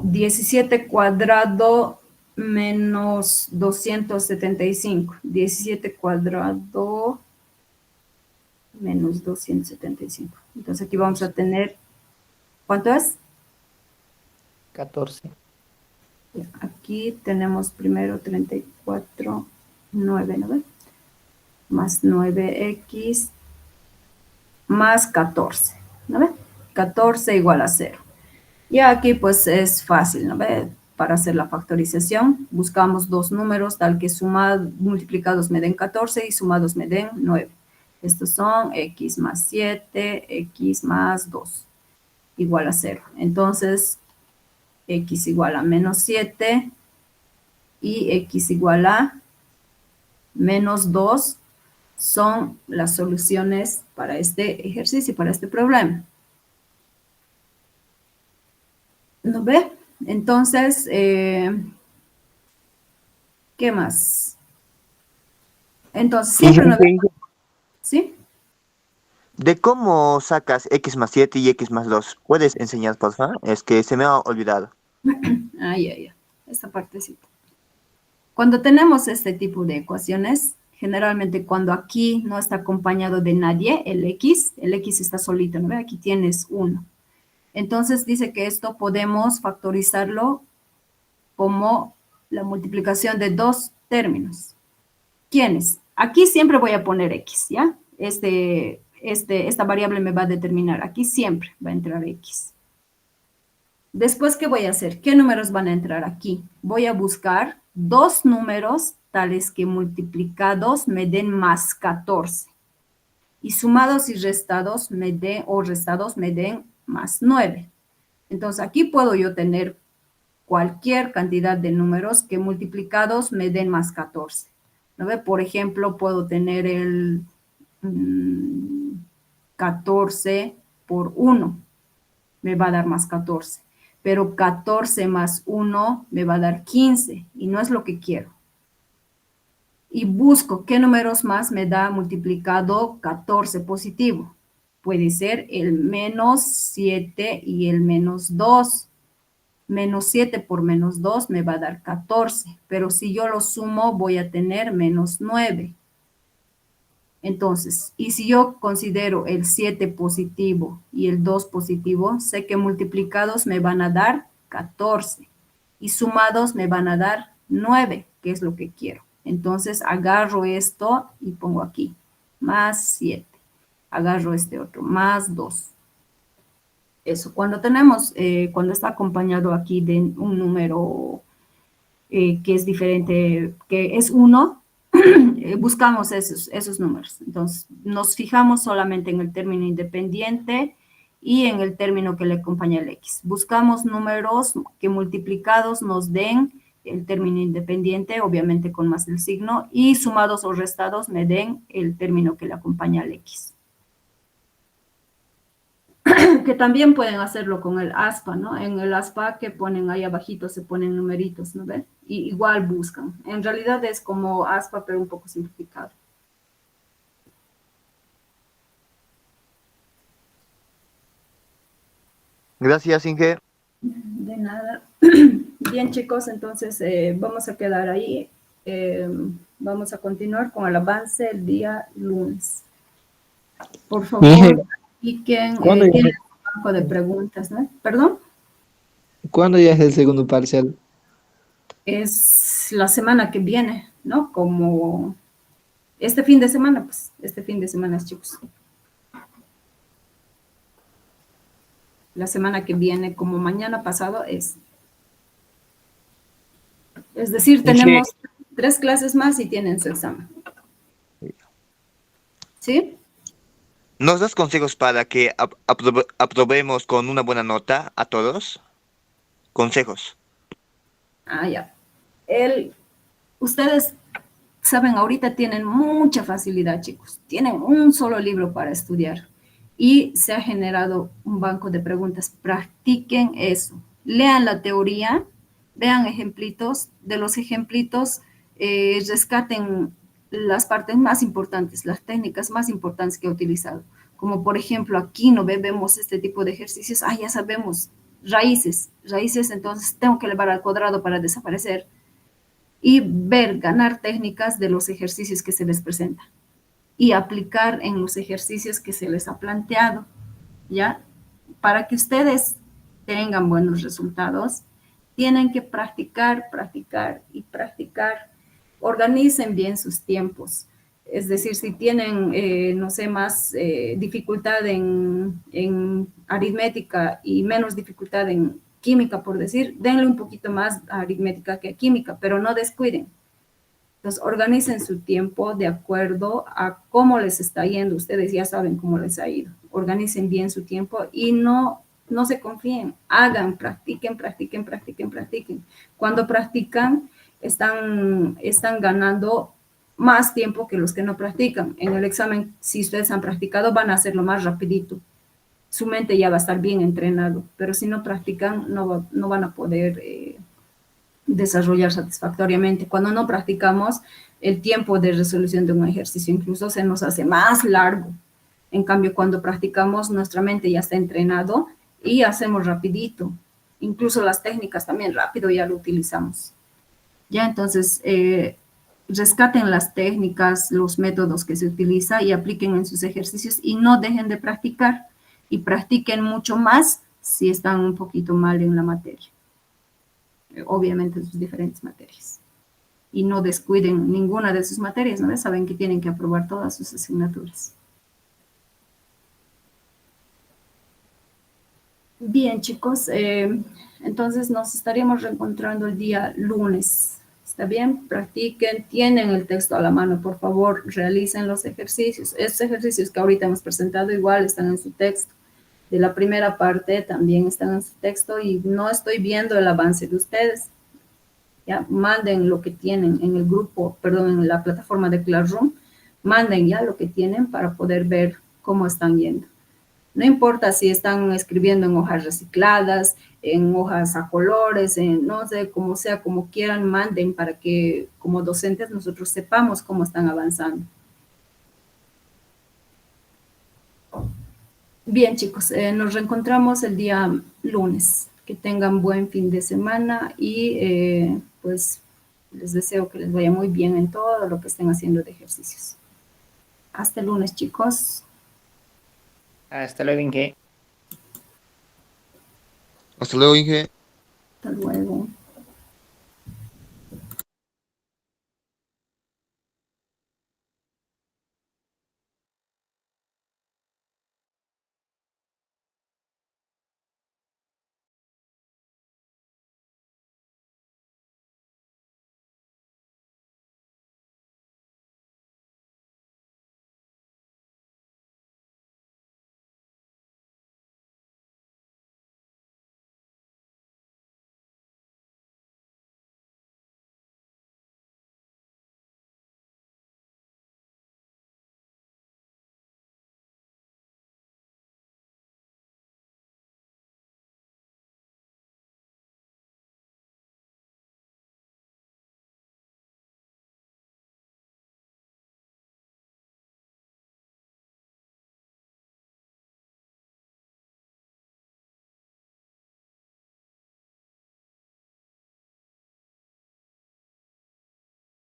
17 cuadrado menos 275. 17 cuadrado menos 275. Entonces, aquí vamos a tener, ¿cuánto es? 14. Aquí tenemos primero 34, 9, ¿no ven? Más 9x más 14, ¿no ven? 14 igual a 0. Y aquí pues es fácil, ¿no ve? Para hacer la factorización, buscamos dos números tal que multiplicados me den 14 y sumados me den 9. Estos son x más 7, x más 2, igual a 0. Entonces, x igual a menos 7 y x igual a menos 2 son las soluciones para este ejercicio, para este problema. ¿No ve? Entonces, ¿qué más? Entonces, siempre nos ve, ¿sí? ¿De cómo sacas x más 7 y x más 2? ¿Puedes enseñar, por favor? Es que se me ha olvidado. Ay, esta partecita. Cuando tenemos este tipo de ecuaciones, generalmente cuando aquí no está acompañado de nadie, el x está solito, ¿no ve? Aquí tienes 1. Entonces, dice que esto podemos factorizarlo como la multiplicación de dos términos. ¿Quiénes? Aquí siempre voy a poner x, ¿ya? Esta variable me va a determinar. Aquí siempre va a entrar x. Después, ¿qué voy a hacer? ¿Qué números van a entrar aquí? Voy a buscar dos números tales que multiplicados me den más 14. Y sumados y restados restados me den más 9. Entonces, aquí puedo yo tener cualquier cantidad de números que multiplicados me den más 14. ¿No ve? Por ejemplo, puedo tener el 14 por 1, me va a dar más 14. Pero 14 más 1 me va a dar 15 y no es lo que quiero. Y busco qué números más me da multiplicado 14 positivo. Puede ser el menos 7 y el menos 2. Menos 7 por menos 2 me va a dar 14, pero si yo lo sumo voy a tener menos 9. Entonces, y si yo considero el 7 positivo y el 2 positivo, sé que multiplicados me van a dar 14 y sumados me van a dar 9, que es lo que quiero. Entonces, agarro esto y pongo aquí, más 7. Agarro este otro, más 2. Eso, cuando está acompañado aquí de un número que es diferente, que es 1, buscamos esos números. Entonces, nos fijamos solamente en el término independiente y en el término que le acompaña el x. Buscamos números que multiplicados nos den el término independiente, obviamente con más el signo, y sumados o restados me den el término que le acompaña al x. Que también pueden hacerlo con el aspa, ¿no? En el aspa que ponen ahí abajito se ponen numeritos, ¿no ven? Y igual buscan. En realidad es como aspa, pero un poco simplificado. Gracias, Inge. De nada. Bien, chicos, entonces vamos a quedar ahí. Vamos a continuar con el avance el día lunes. Por favor, piquen, ¿Cuándo ya, tienen un banco de preguntas, ¿no? ¿Perdón? cuándo ya es el segundo parcial? Es la semana que viene, ¿no? Como este fin de semana, pues, este fin de semana, chicos. La semana que viene, como mañana pasado, es. Es decir, Inge, tenemos 3 clases más y tienen su examen. ¿Sí? ¿Nos das consejos para que aprobemos con una buena nota a todos? Consejos. Ah, ya. Ustedes saben, ahorita tienen mucha facilidad, chicos. Tienen un solo libro para estudiar y se ha generado un banco de preguntas. Practiquen eso. Lean la teoría, vean ejemplitos. De los ejemplitos, rescaten las partes más importantes, las técnicas más importantes que he utilizado. Como por ejemplo, aquí no vemos este tipo de ejercicios. Ah, ya sabemos, raíces, entonces tengo que elevar al cuadrado para desaparecer y ver, ganar técnicas de los ejercicios que se les presentan y aplicar en los ejercicios que se les ha planteado, ¿ya? Para que ustedes tengan buenos resultados, tienen que practicar, practicar y practicar. Organicen bien sus tiempos. Es decir, si tienen, no sé, más dificultad en aritmética y menos dificultad en química, por decir, denle un poquito más a aritmética que a química, pero no descuiden. Entonces, organicen su tiempo de acuerdo a cómo les está yendo. Ustedes ya saben cómo les ha ido. Organicen bien su tiempo y no se confíen. Hagan, practiquen, practiquen, practiquen, practiquen. Cuando practican, están ganando más tiempo que los que no practican. En el examen, si ustedes han practicado, van a hacerlo más rapidito. Su mente ya va a estar bien entrenado, pero si no practican, no van a poder desarrollar satisfactoriamente. Cuando no practicamos, el tiempo de resolución de un ejercicio incluso se nos hace más largo. En cambio, cuando practicamos, nuestra mente ya está entrenado y hacemos rapidito. Incluso las técnicas también rápido ya lo utilizamos. Ya, entonces, rescaten las técnicas, los métodos que se utiliza y apliquen en sus ejercicios y no dejen de practicar y practiquen mucho más si están un poquito mal en la materia. Obviamente en sus diferentes materias. Y no descuiden ninguna de sus materias, ¿no? Saben que tienen que aprobar todas sus asignaturas. Bien, chicos, entonces nos estaríamos reencontrando el día lunes. ¿Está bien? Practiquen, tienen el texto a la mano, por favor, realicen los ejercicios. Estos ejercicios que ahorita hemos presentado igual están en su texto. De la primera parte también están en su texto y no estoy viendo el avance de ustedes. Ya, manden lo que tienen en el grupo, perdón, en la plataforma de Classroom, manden ya lo que tienen para poder ver cómo están yendo. No importa si están escribiendo en hojas recicladas, en hojas a colores, en no sé, como sea, como quieran, manden para que como docentes nosotros sepamos cómo están avanzando. Bien, chicos, nos reencontramos el día lunes. Que tengan buen fin de semana y pues les deseo que les vaya muy bien en todo lo que estén haciendo de ejercicios. Hasta el lunes, chicos. Hasta luego, Inge. Hasta luego, Inge. Hasta luego.